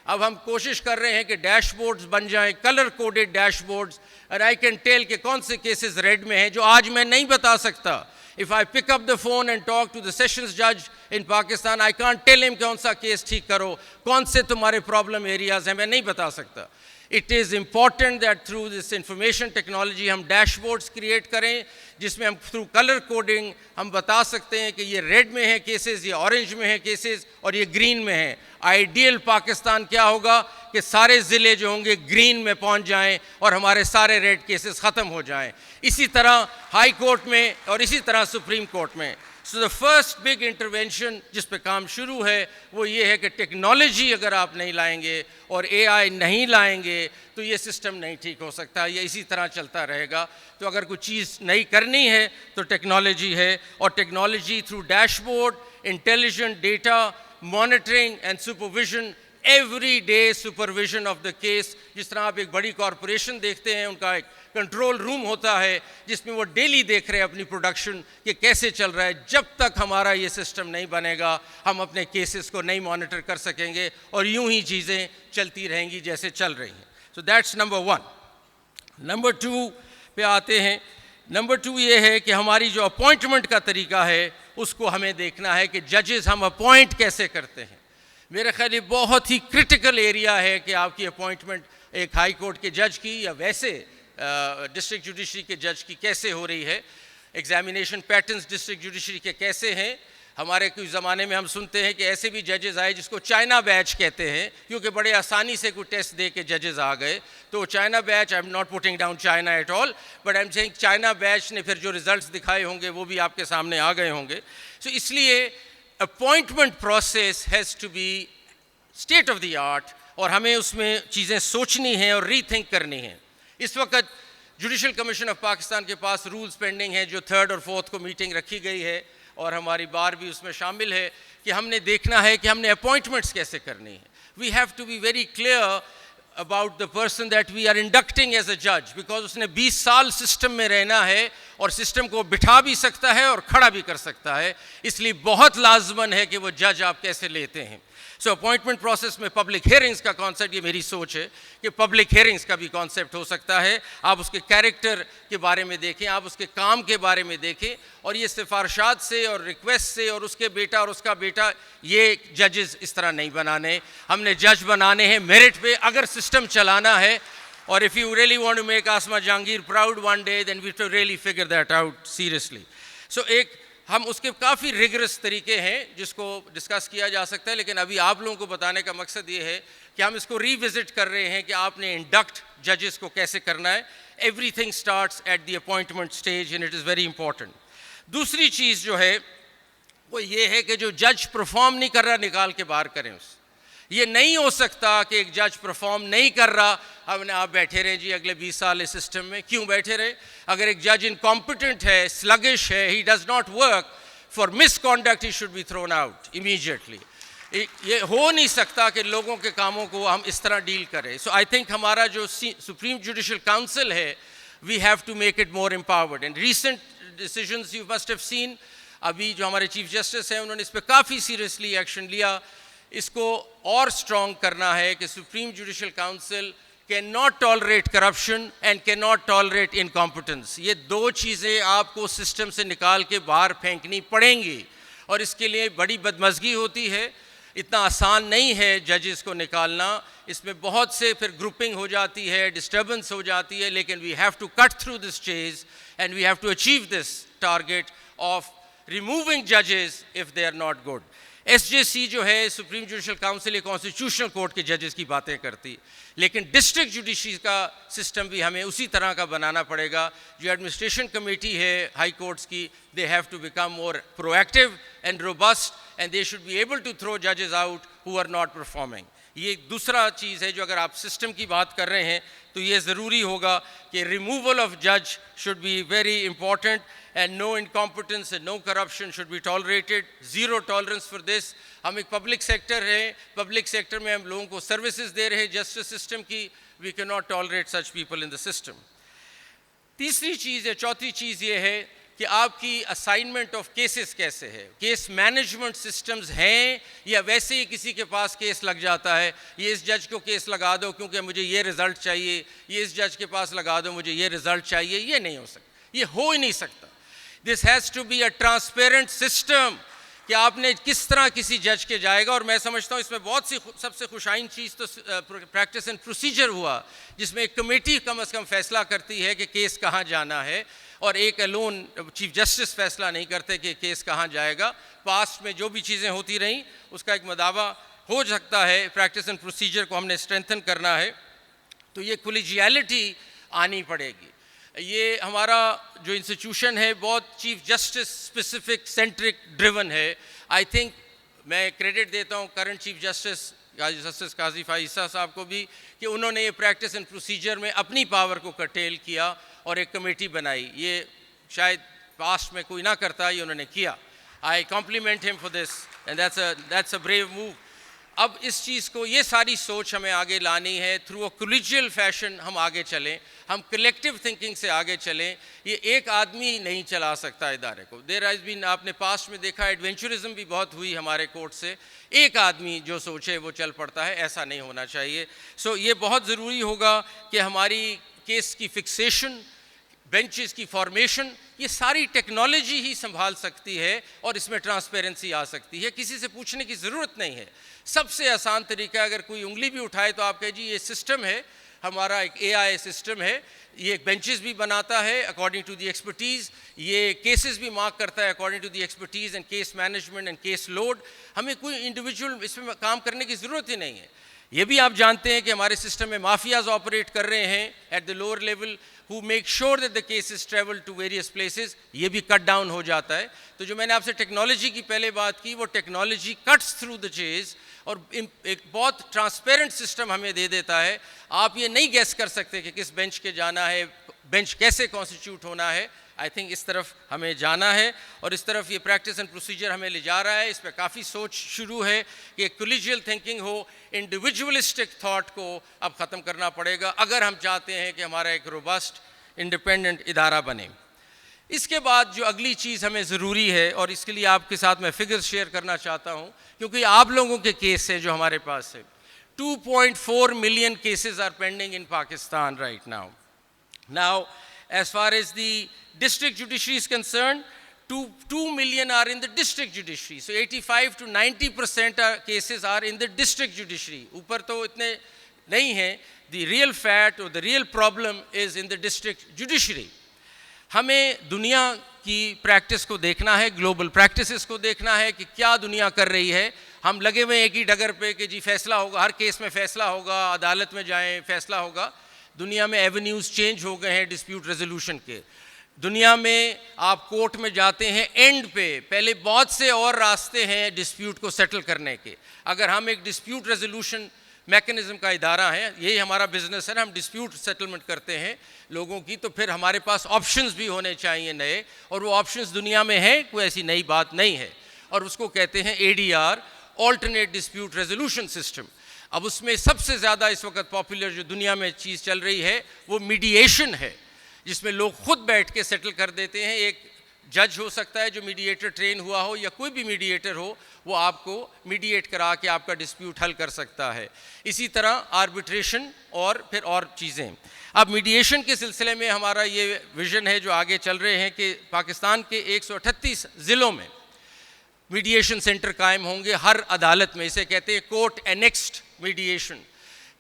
اب ہم کوشش کر رہے ہیں کہ ڈیش بورڈز بن جائیں, کلر کوڈڈ ڈیش بورڈز, اور آئی کین ٹیل کہ کون سے کیسز ریڈ میں ہیں جو آج میں نہیں بتا سکتا. If I pick up the phone and talk to the sessions judge in Pakistan, I can't tell him کون سا کیس ٹھیک کرو, کون سے تمہارے پرابلم ایریاز ہیں, میں نہیں بتا سکتا. It is important that through this information technology ہم ڈیش بورڈز کریٹ کریں جس میں ہم تھرو کلر کوڈنگ ہم بتا سکتے ہیں کہ یہ ریڈ میں ہیں کیسز, یہ اورنج میں ہیں کیسز, اور یہ گرین میں ہیں. آئیڈیل پاکستان کیا ہوگا کہ سارے ضلع جو ہوں گے گرین میں پہنچ جائیں اور ہمارے سارے ریڈ کیسز ختم ہو جائیں. اسی طرح ہائی کورٹ میں اور اسی طرح سپریم کورٹ میں. سو دا فرسٹ بگ انٹروینشن جس پہ کام شروع ہے وہ یہ ہے کہ ٹیکنالوجی اگر آپ نہیں لائیں گے اور اے آئی نہیں لائیں گے تو یہ سسٹم نہیں ٹھیک ہو سکتا, یہ اسی طرح چلتا رہے گا. تو اگر کوئی چیز نئی کرنی ہے تو ٹیکنالوجی ہے, اور technology through dash board, intelligent data, monitoring and supervision, every day supervision of the case. جس طرح آپ ایک بڑی کارپوریشن دیکھتے ہیں, ان کا ایک کنٹرول روم ہوتا ہے جس میں وہ ڈیلی دیکھ رہے ہیں اپنی پروڈکشن کہ کیسے چل رہا ہے. جب تک ہمارا یہ سسٹم نہیں بنے گا ہم اپنے کیسز کو نہیں مانیٹر کر سکیں گے اور یوں ہی چیزیں چلتی رہیں گی جیسے چل رہی ہیں. So that's number 1. نمبر 2 پہ آتے ہیں. نمبر 2 یہ ہے کہ ہماری جو اپوائنٹمنٹ کا طریقہ ہے اس کو ہمیں دیکھنا ہے کہ ججز ہم اپوائنٹ کیسے کرتے ہیں. میرے خیال یہ بہت ہی کرٹیکل ایریا ہے کہ آپ کی اپوائنٹمنٹ ایک ہائی کورٹ کے جج کی یا ویسے ڈسٹرکٹ جوڈیشری کے جج کی کیسے ہو رہی ہے. ایگزامینیشن پیٹرنز ڈسٹرکٹ جوڈیشری کے کیسے ہیں. ہمارے کچھ زمانے میں ہم سنتے ہیں کہ ایسے بھی ججز آئے جس کو چائنا بیچ کہتے ہیں کیونکہ بڑے آسانی سے کوئی ٹیسٹ دے کے ججز آ گئے. تو China bench, I'm not putting down China at all, but I'm seeing China bench نے پھر جو ریزلٹس دکھائے ہوں گے وہ بھی آپ کے سامنے آ گئے ہوں گے. سو اس لیے appointment process has to be state of the art اور ہمیں اس میں چیزیں سوچنی ہیں اور ری تھنک کرنی ہیں. اس وقت جوڈیشل کمیشن آف پاکستان کے پاس رولز پینڈنگ ہیں جو 3rd اور 4th کو میٹنگ رکھی گئی ہے اور ہماری بار بھی اس میں شامل ہے کہ ہم نے دیکھنا ہے کہ ہم نے اپوائنٹمنٹس کیسے کرنی ہیں. We have to be very clear about the person that we are inducting as a judge because اس نے 20 سال سسٹم میں رہنا ہے اور سسٹم کو بٹھا بھی سکتا ہے اور کھڑا بھی کر سکتا ہے. اس لیے بہت لازمن ہے کہ وہ جج آپ کیسے لیتے ہیں. سو اپوائنٹمنٹ پروسیس میں پبلک ہیئرنگس کا کانسیپٹ, یہ میری سوچ ہے کہ پبلک ہیئرنگس کا بھی کانسیپٹ ہو سکتا ہے. آپ اس کے کیریکٹر کے بارے میں دیکھیں, آپ اس کے کام کے بارے میں دیکھیں اور یہ سفارشات سے اور ریکویسٹ سے اور اس کے بیٹا اور اس کا بیٹا, یہ ججز اس طرح نہیں بنانے. ہم نے جج بنانے ہیں میرٹ پہ اگر سسٹم چلانا ہے. اور if you really want to make Asma Jahangir proud one day, then we have to really figure that out seriously. So ایک ہم اس کے کافی ریگرس طریقے ہیں جس کو ڈسکس کیا جا سکتا ہے, لیکن ابھی آپ لوگوں کو بتانے کا مقصد یہ ہے کہ ہم اس کو ری وزٹ کر رہے ہیں کہ آپ نے انڈکٹ ججز کو کیسے کرنا ہے. Everything starts at the appointment stage and it is very important. دوسری چیز جو ہے وہ یہ ہے کہ جو جج پرفارم نہیں کر رہا نکال کے باہر کریں اس. یہ نہیں ہو سکتا کہ ایک جج پرفارم نہیں کر رہا, ہم نے آپ بیٹھے رہے جی اگلے 20 سال اس سسٹم میں. کیوں بیٹھے رہے؟ اگر ایک جج انکمپیٹنٹ ہے, سلگش ہے, he does not work, for misconduct he should be thrown out immediately. یہ ہو نہیں سکتا کہ لوگوں کے کاموں کو ہم اس طرح ڈیل کریں. سو آئی تھنک ہمارا جو سپریم جوڈیشل کاؤنسل ہے, we have to make it more empowered. And recent decisions you must have seen, ابھی جو ہمارے چیف جسٹس ہیں انہوں نے اس پہ کافی سیریسلی ایکشن لیا. اس کو اور اسٹرانگ کرنا ہے کہ supreme judicial council can not tolerate corruption and can not tolerate incompetence. یہ دو چیزیں آپ کو سسٹم سے نکال کے باہر پھینکنی پڑیں گی اور اس کے لیے بڑی بدمزگی ہوتی ہے. اتنا آسان نہیں ہے ججز کو نکالنا, اس میں بہت سے پھر گروپنگ ہو جاتی ہے, ڈسٹربنس ہو جاتی ہے, لیکن we have to cut through this چیز and we have to achieve this target of removing ججز if they are not good. S J C جو ہے سپریم جوڈیشل کاؤنسل, یہ کانسٹیٹیوشنل کورٹ کے ججز کی باتیں کرتی, لیکن ڈسٹرکٹ جوڈیشری کا سسٹم بھی ہمیں اسی طرح کا بنانا پڑے گا. جو ایڈمنسٹریشن کمیٹی ہے ہائی کورٹس کی, they have to become more proactive and robust and they should be able to throw ججز out who are not performing. یہ دوسرا چیز ہے جو اگر آپ سسٹم کی بات کر رہے ہیں تو یہ ضروری ہوگا کہ ریموول آف جج should be very important and no incompetence and no corruption should be tolerated. Zero tolerance for this. ہم ایک پبلک سیکٹر ہے, پبلک سیکٹر میں ہم لوگوں کو سروسز دے رہے ہیں جسٹس سسٹم کی. We cannot tolerate such people in the system. تیسری چیز یا چوتھی چیز یہ ہے کہ آپ کی اسائنمنٹ آف کیسز کیسے ہے. کیس مینجمنٹ سسٹمز ہیں یا ویسے ہی کسی کے پاس کیس لگ جاتا ہے, یہ اس جج کو کیس لگا دو کیونکہ مجھے یہ رزلٹ چاہیے, یہ اس جج کے پاس لگا دو مجھے یہ رزلٹ چاہیے. یہ نہیں ہو سکتا, یہ ہو ہی نہیں سکتا. This has to be a transparent system کہ آپ نے کس طرح کسی جج کے جائے گا. اور میں سمجھتا ہوں اس میں بہت سی سب سے خوشائن چیز تو پریکٹس اینڈ پروسیجر ہوا, جس میں ایک کمیٹی کم از کم فیصلہ کرتی ہے کہ کیس کہاں جانا ہے, اور ایک الون چیف جسٹس فیصلہ نہیں کرتے کہ کیس کہاں جائے گا. پاسٹ میں جو بھی چیزیں ہوتی رہیں اس کا ایک مداوع ہو سکتا ہے. پریکٹس اینڈ پروسیجر کو ہم نے اسٹرینتھن کرنا ہے, تو یہ کولیجیلٹی آنی پڑے گی. یہ ہمارا جو انسٹیٹیوشن ہے بہت chief justice specific centric driven ہے. آئی تھنک میں کریڈٹ دیتا ہوں کرنٹ چیف جسٹس قاضی فائز عیسیٰ صاحب کو بھی کہ انہوں نے یہ پریکٹس اینڈ پروسیجر میں اپنی پاور کو کرٹیل کیا اور ایک کمیٹی بنائی. یہ شاید پاسٹ میں کوئی نہ کرتا, یہ انہوں نے کیا. آئی کمپلیمنٹ ہم for this and that's a brave move. اب اس چیز کو, یہ ساری سوچ ہمیں آگے لانی ہے, تھرو اے کولیجیل فیشن ہم آگے چلیں, ہم کلیکٹیو تھنکنگ سے آگے چلیں. یہ ایک آدمی نہیں چلا سکتا ادارے کو. دیر ہیز بین, آپ نے پاسٹ میں دیکھا ایڈونچرزم بھی بہت ہوئی ہمارے کورٹ سے, ایک آدمی جو سوچے وہ چل پڑتا ہے, ایسا نہیں ہونا چاہیے. سو یہ بہت ضروری ہوگا کہ ہماری کیس کی فکسیشن, بینچز کی فارمیشن, یہ ساری ٹیکنالوجی ہی سنبھال سکتی ہے اور اس میں ٹرانسپیرنسی آ سکتی ہے. کسی سے پوچھنے کی ضرورت نہیں ہے. سب سے آسان طریقہ, اگر کوئی انگلی بھی اٹھائے تو آپ کہے جی یہ سسٹم ہے ہمارا, ایک اے آئی سسٹم ہے, یہ بینچز بھی بناتا ہے اکارڈنگ ٹو دی ایکسپرٹیز, یہ کیسز بھی مارک کرتا ہے according to the expertise and case management and case load. ہمیں کوئی انڈیویجول اس میں کام کرنے کی ضرورت ہی نہیں ہے. یہ بھی آپ جانتے ہیں کہ ہمارے سسٹم میں مافیاز آپریٹ کر رہے ہیں at the lower level, who make sure that the cases travel to various places. یہ بھی کٹ ڈاؤن ہو جاتا ہے. تو جو میں نے آپ سے ٹیکنالوجی کی پہلے بات کی, وہ ٹیکنالوجی کٹس تھرو دا چیز اور ایک بہت ٹرانسپیرنٹ سسٹم ہمیں دے دیتا ہے. آپ یہ نہیں گیس کر سکتے کہ کس بینچ کے جانا ہے, بینچ کیسے کانسٹیٹیوٹ ہونا ہے. آئی تھنک اس طرف ہمیں جانا ہے اور اس طرف یہ پریکٹس اینڈ پروسیجر ہمیں لے جا رہا ہے. اس پہ کافی سوچ شروع ہے کہ ایک کولیجیل تھنکنگ ہو, انڈیویجولسٹک تھاٹ کو اب ختم کرنا پڑے گا اگر ہم چاہتے ہیں کہ ہمارا ایک روبسٹ انڈیپینڈنٹ ادارہ بنے. اس کے بعد جو اگلی چیز ہمیں ضروری ہے, اور اس کے لیے آپ کے ساتھ میں فگرز شیئر کرنا چاہتا ہوں کیونکہ آپ لوگوں کے کیس ہیں جو ہمارے پاس ہے. 2.4 million cases are pending in Pakistan right now. Now, as far as the district judiciary is concerned, 2 million are in the district judiciary. So 85 to 90% cases are in the district judiciary. اوپر تو اتنے نہیں ہیں. The real fact or the real problem is in the district judiciary. ہمیں دنیا کی practice کو دیکھنا ہے, گلوبل پریکٹسز کو دیکھنا ہے کہ کیا دنیا کر رہی ہے. ہم لگے ہوئے ایک ہی ڈگر پہ کہ جی فیصلہ ہوگا, ہر کیس میں فیصلہ ہوگا, عدالت میں جائیں فیصلہ ہوگا. دنیا میں ایونیوز چینج ہو گئے ہیں ڈسپیوٹ ریزولوشن کے. دنیا میں آپ کورٹ میں جاتے ہیں اینڈ پہ, پہلے بہت سے اور راستے ہیں ڈسپیوٹ کو سیٹل کرنے کے. اگر ہم ایک ڈسپیوٹ ریزولوشن میکنزم کا ادارہ ہے, یہی ہمارا بزنس ہے, ہم ڈسپیوٹ سیٹلمنٹ کرتے ہیں لوگوں کی, تو پھر ہمارے پاس آپشنز بھی ہونے چاہیے نئے, اور وہ آپشنز دنیا میں ہیں, کوئی ایسی نئی بات نہیں ہے. اور اس کو کہتے ہیں ADR, alternate dispute resolution system. اب اس میں سب سے زیادہ اس وقت پاپولر جو دنیا میں چیز چل رہی ہے وہ میڈیشن ہے, جس میں لوگ خود بیٹھ کے سیٹل کر دیتے ہیں. ایک جج ہو سکتا ہے جو میڈیٹر ٹرین ہوا ہو, یا کوئی بھی میڈیٹر ہو, وہ آپ کو میڈیٹ کرا کے آپ کا ڈسپیوٹ حل کر سکتا ہے. اسی طرح آربیٹریشن اور پھر اور چیزیں. اب میڈیشن کے سلسلے میں ہمارا یہ ویژن ہے جو آگے چل رہے ہیں کہ پاکستان کے 138 ضلعوں میں میڈیشن سینٹر قائم ہوں گے ہر عدالت میں. اسے کہتے ہیں کورٹ اینیکسڈ میڈیشن,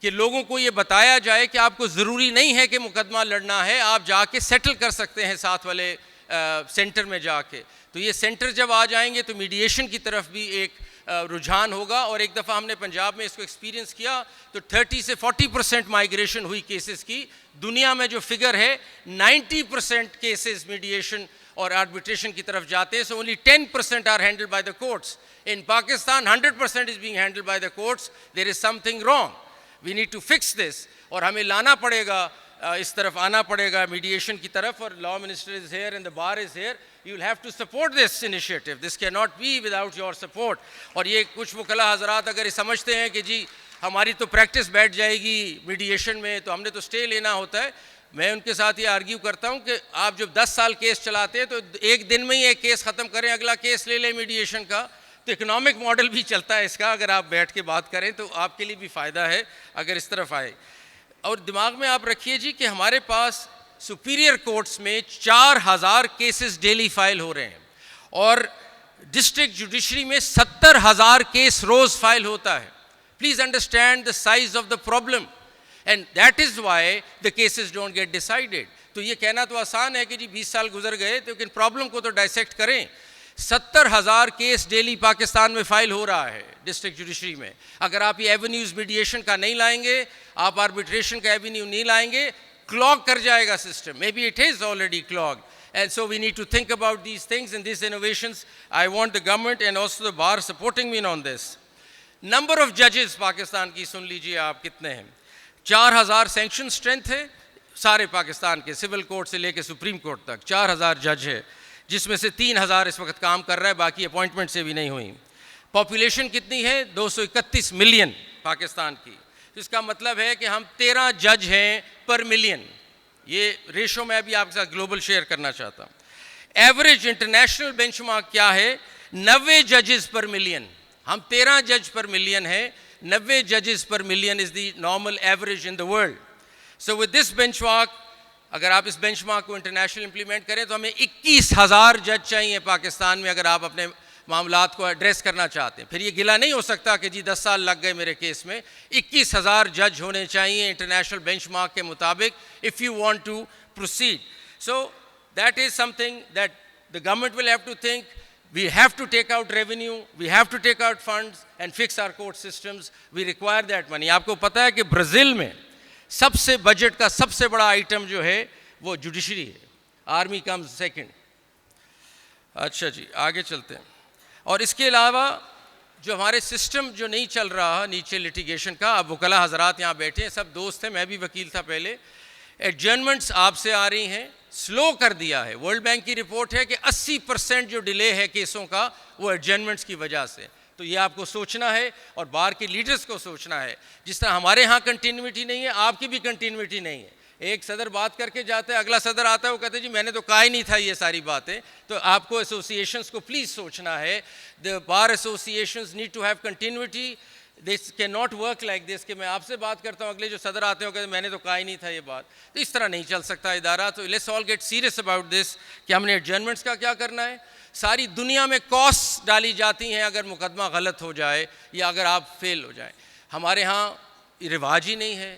کہ لوگوں کو یہ بتایا جائے کہ آپ کو ضروری نہیں ہے کہ مقدمہ لڑنا ہے, آپ جا کے سیٹل کر سکتے ہیں ساتھ والے سینٹر میں جا کے. تو یہ سینٹر جب آ جائیں گے تو میڈیشن کی طرف بھی ایک رجحان ہوگا. اور ایک دفعہ ہم نے پنجاب میں اس کو ایکسپیرینس کیا تو 30 سے 40% مائگریشن ہوئی کیسز کی. دنیا میں جو فگر ہے 90% کیسز میڈیشن اور آربیٹریشن کی طرف جاتے ہیں. So only 10% are handled by the courts. In Pakistan 100% is being handled by the courts. There is something wrong, we need to fix this. اور ہمیں لانا پڑے گا, اس طرف آنا پڑے گا میڈیشن کی طرف. اور law minister is here and the bar is here. You will have to support this initiative. This cannot be without your support. اور یہ کچھ وکلا حضرات اگر یہ سمجھتے ہیں کہ جی ہماری تو پریکٹس بیٹھ جائے گی میڈیشن میں تو ہم نے تو اسٹے لینا ہوتا ہے, میں ان کے ساتھ یہ آرگیو کرتا ہوں کہ آپ جب 10 سال کیس چلاتے ہیں تو ایک دن میں ہی ایک کیس ختم کریں, اگلا کیس لے لیں میڈیشن کا. تو اکنامک ماڈل بھی چلتا ہے اس کا, اگر آپ بیٹھ کے بات کریں تو آپ کے لیے بھی فائدہ ہے اگر اس طرف آئے. اور دماغ میں آپ رکھیے جی کہ ہمارے پاس سپیریئر کورٹس میں 4000 کیسز ڈیلی فائل ہو رہے ہیں, اور ڈسٹرکٹ جوڈیشری میں 70,000 کیس روز فائل ہوتا ہے. Please understand the size of the problem, and that is why the cases don't get decided. تو یہ کہنا تو آسان ہے کہ جی 20 سال گزر گئے, لیکن پرابلم کو تو ڈائسیکٹ کریں. 70,000 کیس ڈیلی پاکستان میں فائل ہو رہا ہے ڈسٹرکٹ جوڈیشری میں. اگر آپ یہ ایونیوز میڈیشن کا نہیں لائیں گے, آپ آربیٹریشن کا ایونیو نہیں لائیں گے, کلاگ کر جائے گا system. May be it is already clogged. And so we need to think about these things and these innovations. I want the government and also the bar supporting me on this. Number of judges Pakistan کی سن لیجئے آپ کتنے ہیں. 4,000 sanction strength ہے سارے پاکستان کے, civil court سے لے کے سپریم کورٹ تک 4,000 جج ہے, جس میں سے 3,000 اس وقت کام کر رہا ہے, باقی اپوائنٹمنٹ سے بھی نہیں ہوئی. پاپولیشن کتنی ہے؟ 231 ملین پاکستان کی. تو اس کا مطلب ہے کہ ہم 13 جج ہیں پر ملین. یہ ریشو میں بھی آپ کے ساتھ گلوبل شیئر کرنا چاہتا ہوں. ایوریج انٹرنیشنل بینچ مارک کیا ہے؟ 90 ججز پر ملین. ہم 13 جج پر ملین ہیں. 90 ججز پر million is the normal average in the world. So with this benchmark, اگر آپ اس بینچ مارک کو انٹرنیشنل امپلیمنٹ کریں تو ہمیں 21,000 جج چاہیے پاکستان میں, اگر آپ اپنے معاملات کو ایڈریس کرنا چاہتے ہیں. پھر یہ گلا نہیں ہو سکتا کہ جی 10 سال لگ گئے میرے کیس میں. 21,000 جج ہونے چاہیے انٹرنیشنل بینچ مارک کے مطابق if you want to proceed. So that is something that the government will have to think. We have to take out revenue, we have to take out funds and fix our court systems. We require that money. آپ کو پتہ ہے کہ Brazil میں سب سے budget کا سب سے بڑا آئٹم جو ہے وہ جوڈیشری ہے. Army comes second. اچھا جی آگے چلتے ہیں. اور اس کے علاوہ جو ہمارے سسٹم جو نہیں چل رہا نیچے لٹیگیشن کا, اب وکلا حضرات یہاں بیٹھے ہیں, سب دوست ہیں, میں بھی وکیل تھا پہلے. ایڈجرنمنٹس آپ سے آ رہی ہیں, سلو کر دیا ہے. ورلڈ بینک کی رپورٹ ہے کہ 80% جو ڈیلے ہے کیسوں کا وہ ایڈجرنمنٹس کی وجہ سے. تو یہ آپ کو سوچنا ہے اور بار کے لیڈرز کو سوچنا ہے. جس طرح ہمارے ہاں کنٹینیوٹی نہیں ہے, آپ کی بھی کنٹینیوٹی نہیں ہے. ایک صدر بات کر کے جاتا ہے, اگلا صدر آتا ہے, وہ کہتے ہیں جی میں نے تو کہا ہی نہیں تھا یہ ساری باتیں. تو آپ کو ایسوسیشنز کو پلیز سوچنا ہے. The bar associations need to have continuity. This cannot work like this کہ میں آپ سے بات کرتا ہوں, اگلے جو صدر آتے ہیں وہ کہتے ہیں میں نے تو کہا ہی نہیں تھا یہ بات. تو اس طرح نہیں چل سکتا ادارہ. تو let's all get serious about this کہ ہم نے ایڈجرنمنٹس کا کیا کرنا ہے. ساری دنیا میں کاسٹ ڈالی جاتی ہیں اگر مقدمہ غلط ہو جائے یا اگر آپ فیل ہو جائیں. ہمارے ہاں رواج ہی نہیں ہے.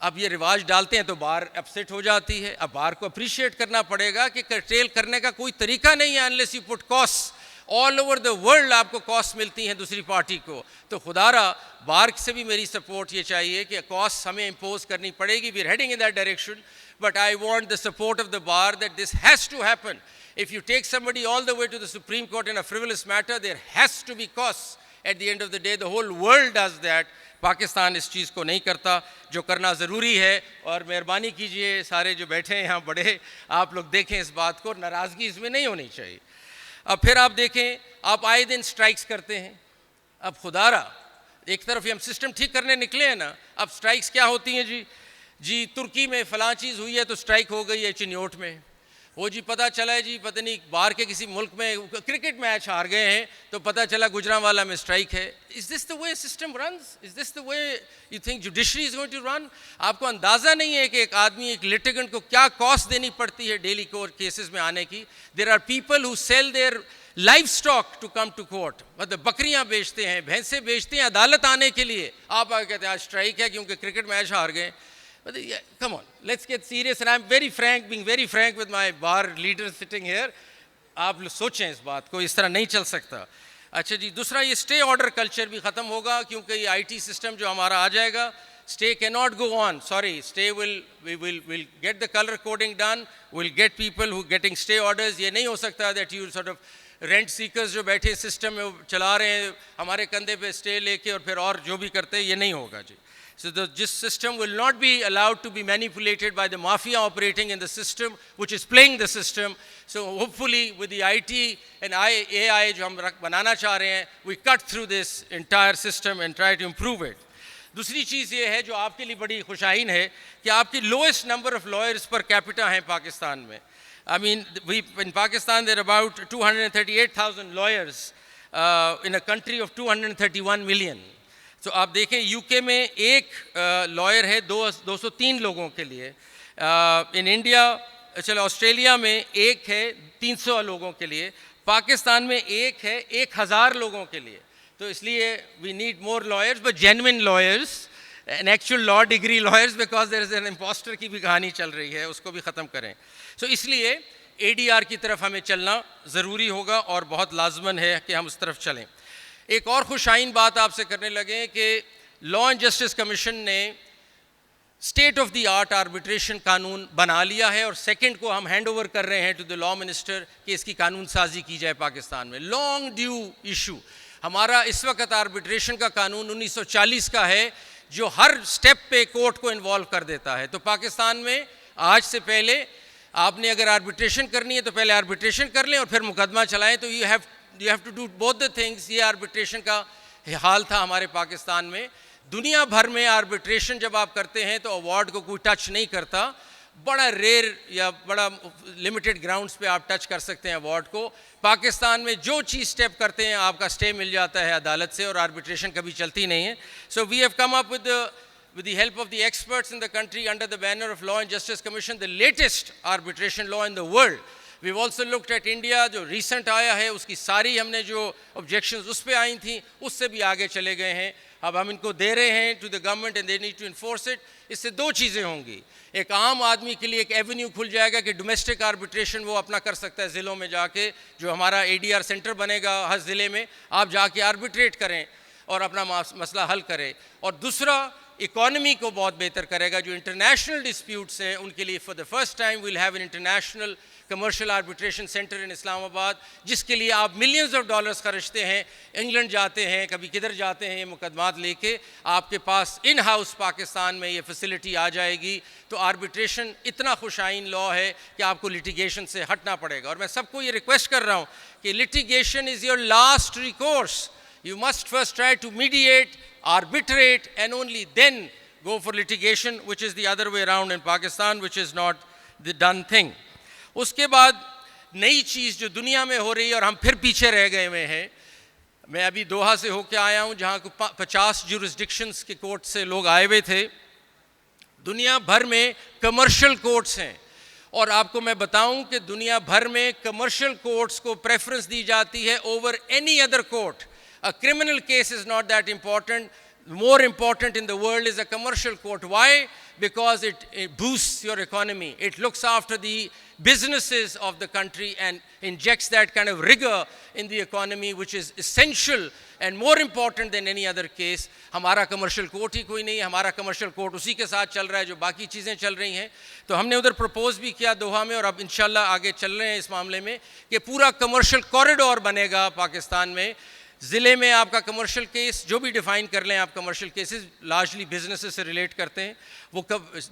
اب یہ رواج ڈالتے ہیں تو بار اپسیٹ ہو جاتی ہے. اب بار کو اپریشیٹ کرنا پڑے گا کہ کرٹیل کرنے کا کوئی طریقہ نہیں ہے unless you put costs. All over the world آپ کو کاسٹ ملتی ہیں دوسری پارٹی کو. تو خدا را بار سے بھی میری سپورٹ یہ چاہیے کہ کاسٹ ہمیں امپوز کرنی پڑے گی. We are heading in that direction, but I want the support of the bar that this has to happen. If you take somebody all the way to the Supreme Court in a frivolous matter, there has to be costs. At the end of the day, the whole world does that. Pakistan اس چیز کو نہیں کرتا جو کرنا ضروری ہے. اور مہربانی کیجئے سارے جو بیٹھے ہیں یہاں بڑے, آپ لوگ دیکھیں اس بات کو, ناراضگی اس میں نہیں ہونی چاہیے. اب پھر آپ دیکھیں, آپ آئے دن سٹرائکس کرتے ہیں. اب خدا را ایک طرف ہم سسٹم ٹھیک کرنے نکلے ہیں نا, اب سٹرائکس کیا ہوتی ہیں جی ترکی میں فلاں چیز ہوئی ہے تو سٹرائک ہو گئی ہے چنیوٹ میں. وہ جی پتہ چلا ہے جی پتہ نہیں باہر کے کسی ملک میں کرکٹ میچ ہار گئے ہیں تو پتہ چلا گجرانوالا میں سٹرائک ہے. Is this the way system runs? Is this the way you think judiciary is going to run? آپ کو اندازہ نہیں ہے کہ ایک آدمی ایک لٹیگنٹ کو کیا کاسٹ دینی پڑتی ہے ڈیلی کورٹ کیسز میں آنے کی. There are people who sell their livestock to come to court. مطلب بکریاں بیچتے ہیں, بھینسیں بیچتے ہیں عدالت آنے کے لیے. آپ آگے کہتے ہیں آج سٹرائک ہے کیونکہ کرکٹ میچ ہار گئے. Come on, let's get serious. And I'm very frank, being very frank with my bar leaders sitting here. آپ سوچیں اس بات کو, اس طرح نہیں چل سکتا. اچھا جی, دوسرا یہ اسٹے آرڈر کلچر بھی ختم ہوگا کیونکہ یہ آئی ٹی سسٹم جو ہمارا آ جائے گا. Stay cannot go on. Sorry, stay will get the color coding done. We'll get people who getting stay orders. یہ نہیں ہو سکتا that you sort of rent seekers جو بیٹھے سسٹم میں چلا رہے ہیں ہمارے کندھے پہ اسٹے لے کے اور پھر اور جو بھی کرتے ہیں, یہ نہیں ہوگا جی. So this system will not be allowed to be manipulated by the mafia operating in the system, which is playing the system. So hopefully with the IT and AI جو ہم بنانا چاہ رہے ہیں, we cut through this entire system and try to improve it. دوسری چیز یہ ہے جو آپ کے لیے بڑی خوشائن ہے کہ آپ کی lowest number of lawyers per capita ہیں پاکستان میں. I mean, in Pakistan there are about 238,000 lawyers in a country of 231 million. تو آپ دیکھیں یو کے میں ایک لائر ہے 203 لوگوں کے لیے. ان انڈیا چلو آسٹریلیا میں ایک ہے 300 لوگوں کے لیے. پاکستان میں ایک ہے 1000 لوگوں کے لیے. تو اس لیے we need more lawyers, but genuine lawyers and actual law degree lawyers, because there is an imposter کی بھی کہانی چل رہی ہے, اس کو بھی ختم کریں. سو اس لیے اے ڈی آر کی طرف ہمیں چلنا ضروری ہوگا اور بہت لازمن ہے کہ ہم اس طرف چلیں. ایک اور خوشائن بات آپ سے کرنے لگے کہ لا اینڈ جسٹس کمیشن نے state of the art arbitration قانون بنا لیا ہے اور سیکنڈ کو ہم ہینڈ اوور کر رہے ہیں ٹو دی لا منسٹر کہ اس کی قانون سازی کی جائے پاکستان میں. Long due issue. ہمارا اس وقت آربیٹریشن کا قانون 1940 کا ہے جو ہر سٹیپ پہ کورٹ کو انوالو کر دیتا ہے. تو پاکستان میں آج سے پہلے آپ نے اگر آربیٹریشن کرنی ہے تو پہلے آربیٹریشن کر لیں اور پھر مقدمہ چلائیں. تو you have you have to do both the things. یہ آربیٹریشن کا حال تھا ہمارے پاکستان میں. دنیا بھر میں آربیٹریشن جب آپ کرتے ہیں تو اوارڈ کو کوئی ٹچ نہیں کرتا. بڑا ریئر یا بڑا لمیٹڈ گراؤنڈز پہ آپ ٹچ کر سکتے ہیں اوارڈ کو. پاکستان میں جو چیز اسٹیپ کرتے ہیں آپ کا اسٹے مل جاتا ہے عدالت سے, اور آربیٹریشن کبھی چلتی نہیں ہے. So we have come up with the help of the experts in the country under the banner of Law and Justice Commission, the latest arbitration law in the world. We've also looked at India, جو recent آیا ہے اس کی ساری ہم نے جو objections اس پہ آئی تھیں اس سے بھی آگے چلے گئے ہیں. اب ہم ان کو دے رہے ہیں to the government and they need to enforce it. اس سے دو چیزیں ہوں گی. ایک عام آدمی کے لیے ایک ایونیو کھل جائے گا کہ ڈومیسٹک آربیٹریشن وہ اپنا کر سکتا ہے ضلعوں میں جا کے, جو ہمارا ADR سینٹر بنے گا ہر ضلع میں, آپ جا کے آربیٹریٹ کریں اور اپنا مسئلہ حل کریں. اور دوسرا اکانومی کو بہت بہتر کرے گا. جو انٹرنیشنل ڈسپیوٹس ہیں ان کے لیے for the first time we'll have an international commercial arbitration centre in Islamabad, جس کے لیے آپ ملینز آف ڈالرز خرچتے ہیں, انگلینڈ جاتے ہیں, کبھی کدھر جاتے ہیں یہ مقدمات لے کے, آپ کے پاس ان ہاؤس پاکستان میں یہ فیسلٹی آ جائے گی. تو آربیٹریشن اتنا خوش آئین لا ہے کہ آپ کو لٹیگیشن سے ہٹنا پڑے گا. اور میں سب کو یہ ریکویسٹ کر رہا ہوں کہ litigation is your last recourse. You must first try to mediate, arbitrate, and only then go for litigation, which is the other way around in Pakistan, which is not the done thing. اس کے بعد نئی چیز جو دنیا میں ہو رہی ہے اور ہم پھر پیچھے رہ گئے ہوئے ہیں. میں ابھی دوحہ سے ہو کے آیا ہوں جہاں 50 جورسڈکشنز کے کورٹ سے لوگ آئے ہوئے تھے. دنیا بھر میں کمرشل کورٹس ہیں, اور آپ کو میں بتاؤں کہ دنیا بھر میں کمرشل کورٹس کو پریفرنس دی جاتی ہے over any other court. A criminal case is not that important. More important in the world is a commercial court. Why? Because it boosts your economy. It looks after the businesses of the country and injects that kind of rigor in the economy, which is essential and more important than any other case. ہمارا commercial court ہی کوئی نہیں ہے. ہمارا commercial court اسی کے ساتھ چل رہا ہے جو باقی چیزیں چل رہی ہیں. تو ہم نے ادھر پرپوز بھی کیا دوحہ میں, اور اب انشاءاللہ آگے چل رہے ہیں اس معاملے میں کہ پورا کمرشل کوریڈور بنے گا پاکستان میں. ضلع میں آپ کا کمرشل کیس جو بھی ڈیفائن کر لیں آپ, کمرشل کیسز لارجلی بزنسز سے ریلیٹ کرتے ہیں, وہ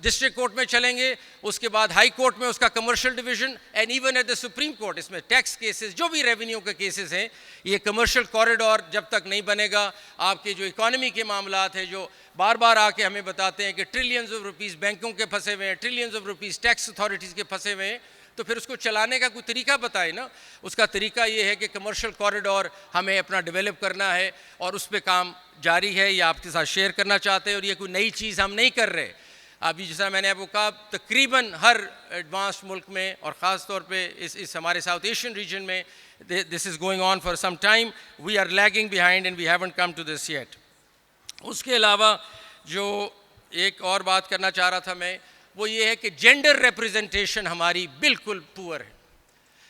ڈسٹرکٹ کورٹ میں چلیں گے, اس کے بعد ہائی کورٹ میں اس کا commercial division, and even at the supreme court اس میں ٹیکس کیسز جو بھی ریونیو کے کیسز ہیں. یہ کمرشل کوریڈور جب تک نہیں بنے گا, آپ کے جو اکانومی کے معاملات ہیں جو بار بار آ کے ہمیں بتاتے ہیں کہ ٹریلینز آف روپیز بینکوں کے پھنسے ہوئے ہیں, trillions of rupees tax authorities کے پھنسے ہوئے ہیں, تو پھر اس کو چلانے کا کوئی طریقہ بتائے نا. اس کا طریقہ یہ ہے کہ کمرشل کوریڈور ہمیں اپنا ڈیولپ کرنا ہے, اور اس پہ کام جاری ہے, یہ آپ کے ساتھ شیئر کرنا چاہتے ہیں. اور یہ کوئی نئی چیز ہم نہیں کر رہے. ابھی جیسا میں نے آپ کو کہا تقریباً ہر ایڈوانسڈ ملک میں, اور خاص طور پہ اس ہمارے ساؤتھ ایشین ریجن میں, this is going on for some time. We are lagging behind and we haven't come to this yet. اس کے علاوہ جو ایک اور بات کرنا چاہ رہا تھا میں, وہ یہ ہے کہ جینڈر ریپرزنٹیشن ہماری بالکل پور ہے,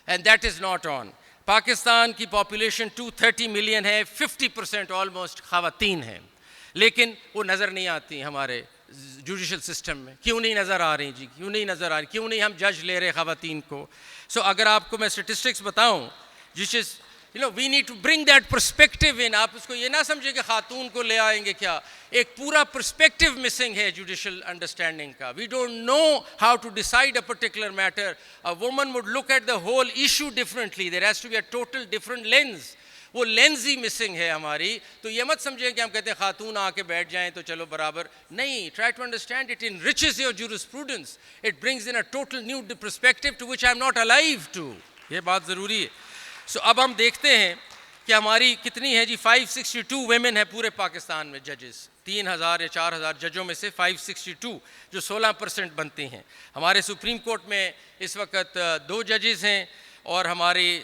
and that is not on. Pakistan کی پاپولیشن 230 ملین ہے, 50% آلموسٹ خواتین ہیں, لیکن وہ نظر نہیں آتی ہمارے جوڈیشل سسٹم میں. کیوں نہیں نظر آ رہی جی, کیوں نہیں نظر آ رہی, کیوں نہیں ہم جج لے رہے خواتین کو. سو اگر آپ کو میں اسٹیٹسٹکس بتاؤں, جس از we need to bring that perspective in. آپ اس کو یہ نہ سمجھے کہ خاتون کو لے آئیں گے کیا, ایک پورا perspective missing ہے judicial understanding کا. We don't know how to decide a particular matter. A woman would look at the whole issue differently. There has to be a total different lens. وہ لینز ہی missing ہے ہماری. تو یہ مت سمجھیں کہ ہم کہتے ہیں خاتون آ کے بیٹھ جائیں تو چلو برابر نہیں. Try to understand it enriches your jurisprudence. It brings in a total new perspective to which I am not alive to. یہ بات ضروری ہے. سو اب ہم دیکھتے ہیں کہ ہماری کتنی ہے جی, 562 ویمن ہے پورے پاکستان میں ججز. 3000 یا 4000 ججوں میں سے 562 جو 16% بنتی ہیں. ہمارے سپریم کورٹ میں اس وقت 2 ججز ہیں, اور ہماری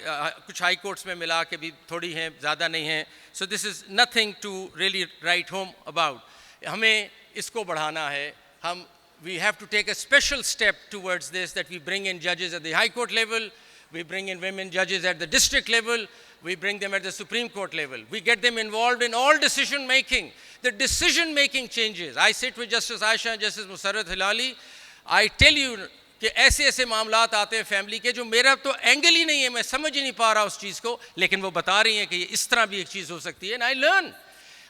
کچھ ہائی کورٹس میں ملا کے بھی تھوڑی ہیں, زیادہ نہیں ہیں. So this is nothing to really write home about. ہمیں اس کو بڑھانا ہے. ہم we have to take a special step towards this, that we bring in judges at the high court level, we bring in women judges at the district level, we bring them at the Supreme Court level. We get them involved in all decision making. The decision making changes. I sit with Justice Aisha and Justice Musarrat Hilali. I tell you کہ ایسے ایسے معاملات آتے ہیں family کے جو میرا تو اینگل ہی نہیں ہے, میں سمجھ ہی نہیں پا رہا اس چیز کو, لیکن وہ بتا رہی ہیں کہ یہ اس طرح بھی ایک چیز ہو سکتی ہے. And I learn.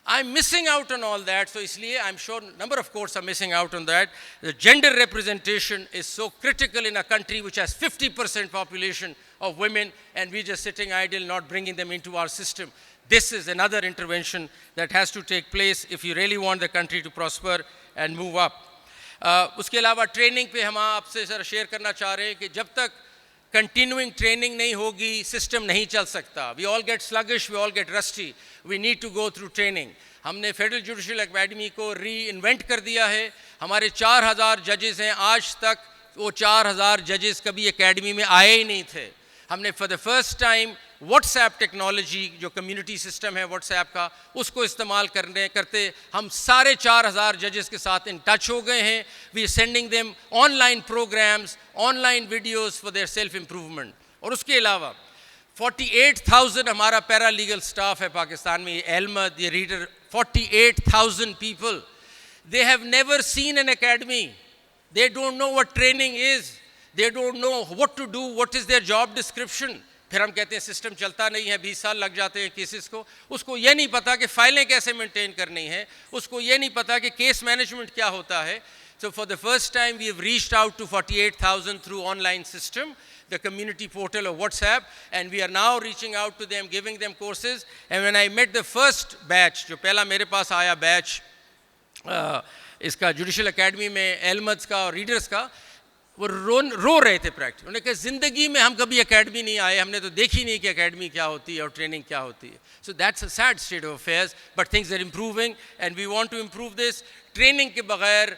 I'm missing out on all that, so isliye I'm sure number of courts are missing out on that. The gender representation is so critical in a country which has 50% population of women, and we're just sitting idle, not bringing them into our system. This is another intervention that has to take place if you really want the country to prosper and move up. उसके अलावा training पे हम आपसे sir share करना चाह रहे हैं कि जब तक continuing training नहीं होगी, system नहीं चल सकता. We all get sluggish, we all get rusty. We need to go through training. हमने Federal Judicial Academy को reinvent कर दिया है. हमारे 4000 judges हैं. आज तक वो 4000 judges कभी academy में आए ही नहीं थे. हमने for the first time WhatsApp technology जो कम्युनिटी सिस्टम है WhatsApp का, उसको इस्तेमाल करते हम सारे 4000 जजेस के साथ इन टच हो गए हैं. We sending them online programs, online videos for their self improvement. और उसके अलावा 48,000 हमारा पैरा लीगल स्टाफ है पाकिस्तान में. ये एलमद, ये reader, 48,000 people. They have never seen an academy. They don't know what training is. They don't know what to do, what is their job description. फिर हम कहते हैं सिस्टम चलता नहीं है, 20 साल लग जाते हैं केसेस को. उसको ये नहीं पता कि फाइलें कैसे मेंटेन करनी है, उसको ये नहीं पता कि केस मैनेजमेंट क्या होता है. So for the first time we have reached out to 48,000 through online system, the community portal of WhatsApp, and we are now reaching out to them, giving them courses. And when I met the first batch, जो पहला मेरे पास आया batch इसका judicial academy में एलमद्स का और readers का, वो रो रहे थे प्रैक्टिस. उन्होंने कहा ज़िंदगी में हम कभी एकेडमी नहीं आए, हमने तो देखी नहीं कि एकेडमी क्या होती है और ट्रेनिंग क्या होती है. So that's a sad state of affairs, but things are improving and we want to improve this. Training के बगैर,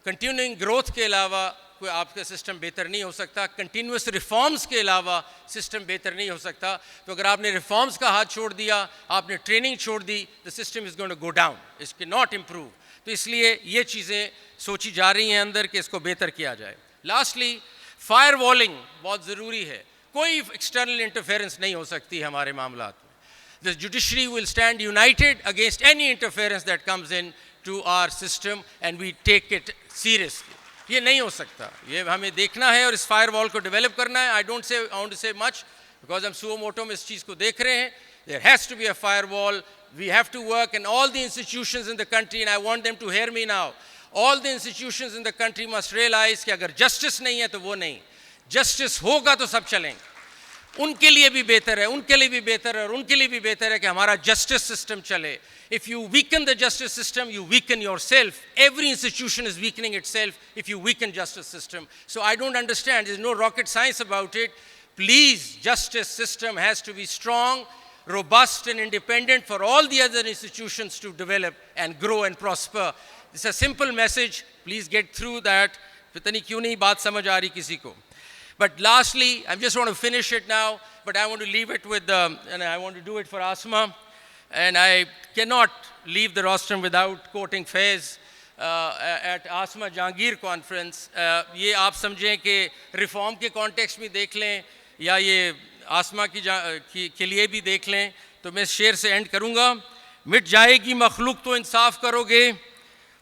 कंटिन्यूइंग ग्रोथ के अलावा कोई आपका सिस्टम बेहतर नहीं हो सकता. कंटिन्यूस रिफॉर्म्स के अलावा सिस्टम बेहतर नहीं हो सकता. तो अगर आपने रिफॉर्म्स का हाथ छोड़ दिया, आपने ट्रेनिंग छोड़ दी, the system is going to go down, it can not improve. तो इसलिए ये चीज़ें सोची जा रही हैं अंदर कि इसको बेहतर किया जाए. लास्टली, फायर वॉलिंग बहुत ज़रूरी है. कोई एक्सटर्नल इंटरफेरेंस नहीं हो सकती हमारे मामलात में. The judiciary will stand united against any interference that comes into our system and we take it seriously. ये नहीं हो सकता, ये हमें देखना है और इस फायर वॉल को डेवलप करना है. I want to say much because हम सुओ मोटो में इस चीज़ को देख रहे हैं. There has to be a firewall. We have to work, and all the institutions in the country, and I want them to hear me now, all the institutions in the country must realize कि अगर justice नहीं है तो वो नहीं, justice होगा तो सब चलेंगे. उनके लिए भी बेहतर है, उनके लिए भी बेहतर है और उनके लिए भी बेहतर है कि हमारा justice system चले. If you weaken the justice system, you weaken yourself. Every institution is weakening itself if you weaken justice system. So I don't understand, there's no rocket science about it. Please, justice system has to be strong, robust and independent for all the other institutions to develop and grow and prosper. It's a simple message. Please get through that. पता नहीं क्यों नहीं बात समझ आ रही किसी को. But lastly, I just want to finish it now, but I want to leave it with and I want to do it for Asma. And I cannot leave the rostrum without quoting Faiz at Asma Jahangir conference. ये आप समझें कि reform के context में देख लें या ये आसमा के लिए भी देख लें. तो मैं शेर से एंड करूँगा. मिट जाएगी मखलूक तो इंसाफ करोगे,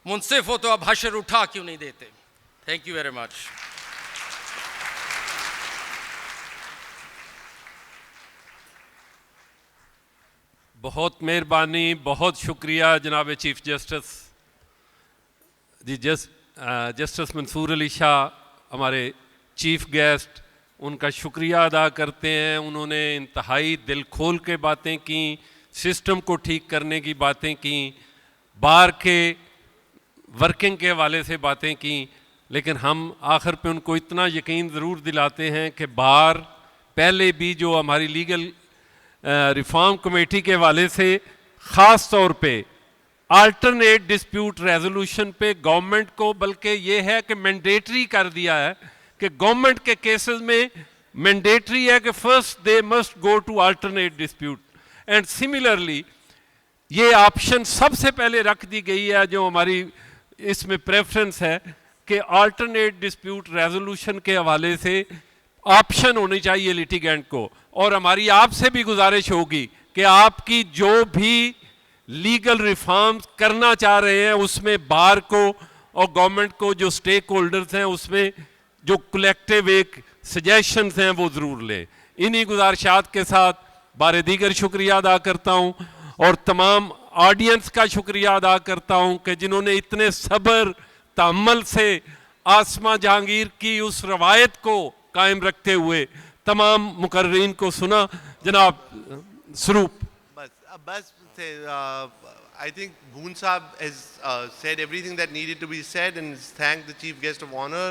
मुनसिफ हो तो अब हशर उठा क्यों नहीं देते. Thank you very much. बहुत मेहरबानी, बहुत शुक्रिया जनाब chief justice G. Justice Mansoor Ali Shah हमारे चीफ गेस्ट, उनका शुक्रिया अदा करते हैं. उन्होंने इंतहाई दिल खोल के बातें की, सिस्टम को ठीक करने की बातें की, बार के वर्किंग के हवाले से बातें की. लेकिन हम आखिर पे उनको इतना यकीन ज़रूर दिलाते हैं कि बार पहले भी जो हमारी लीगल रिफॉर्म कमेटी के हवाले से ख़ास तौर पे अल्टरनेट डिस्प्यूट रेजोल्यूशन पे गवर्नमेंट को बल्कि ये है कि मैंडेटरी कर दिया है कि गवर्नमेंट के केसेस में मैंडेटरी है कि first they must go to alternate dispute. And similarly ये ऑप्शन सबसे पहले रख दी गई है, जो हमारी इसमें प्रेफरेंस है कि अल्टरनेट डिस्प्यूट रेजोल्यूशन के हवाले से ऑप्शन होनी चाहिए लिटिगेंट को. और हमारी आपसे भी गुजारिश होगी कि आपकी जो भी लीगल रिफॉर्म्स करना चाह रहे हैं उसमें बार को और गवर्नमेंट को जो स्टेक होल्डर्स हैं उसमें जो कलेक्टिव एक सजेशंस हैं वो ज़रूर लें. इन्हीं गुजारिशात के साथ बार दीगर शुक्रिया अदा करता हूँ और तमाम آڈینس کا شکریہ ادا کرتا ہوں کہ جنہوں نے اتنے صبر تحمل سے آسمہ جہانگیر کی اس روایت کو قائم رکھتے ہوئے تمام مقررین کو سنا. جناب سروپ. Bas, I think Bhoon Saab has said everything that needed to be said and has thanked the Chief Guest of Honor,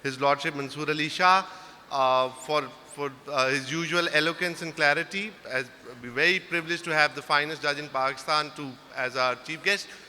His Lordship Mansoor Ali Shah, for his usual eloquence and clarity. We're very privileged to have the finest judge in Pakistan as our Chief Guest.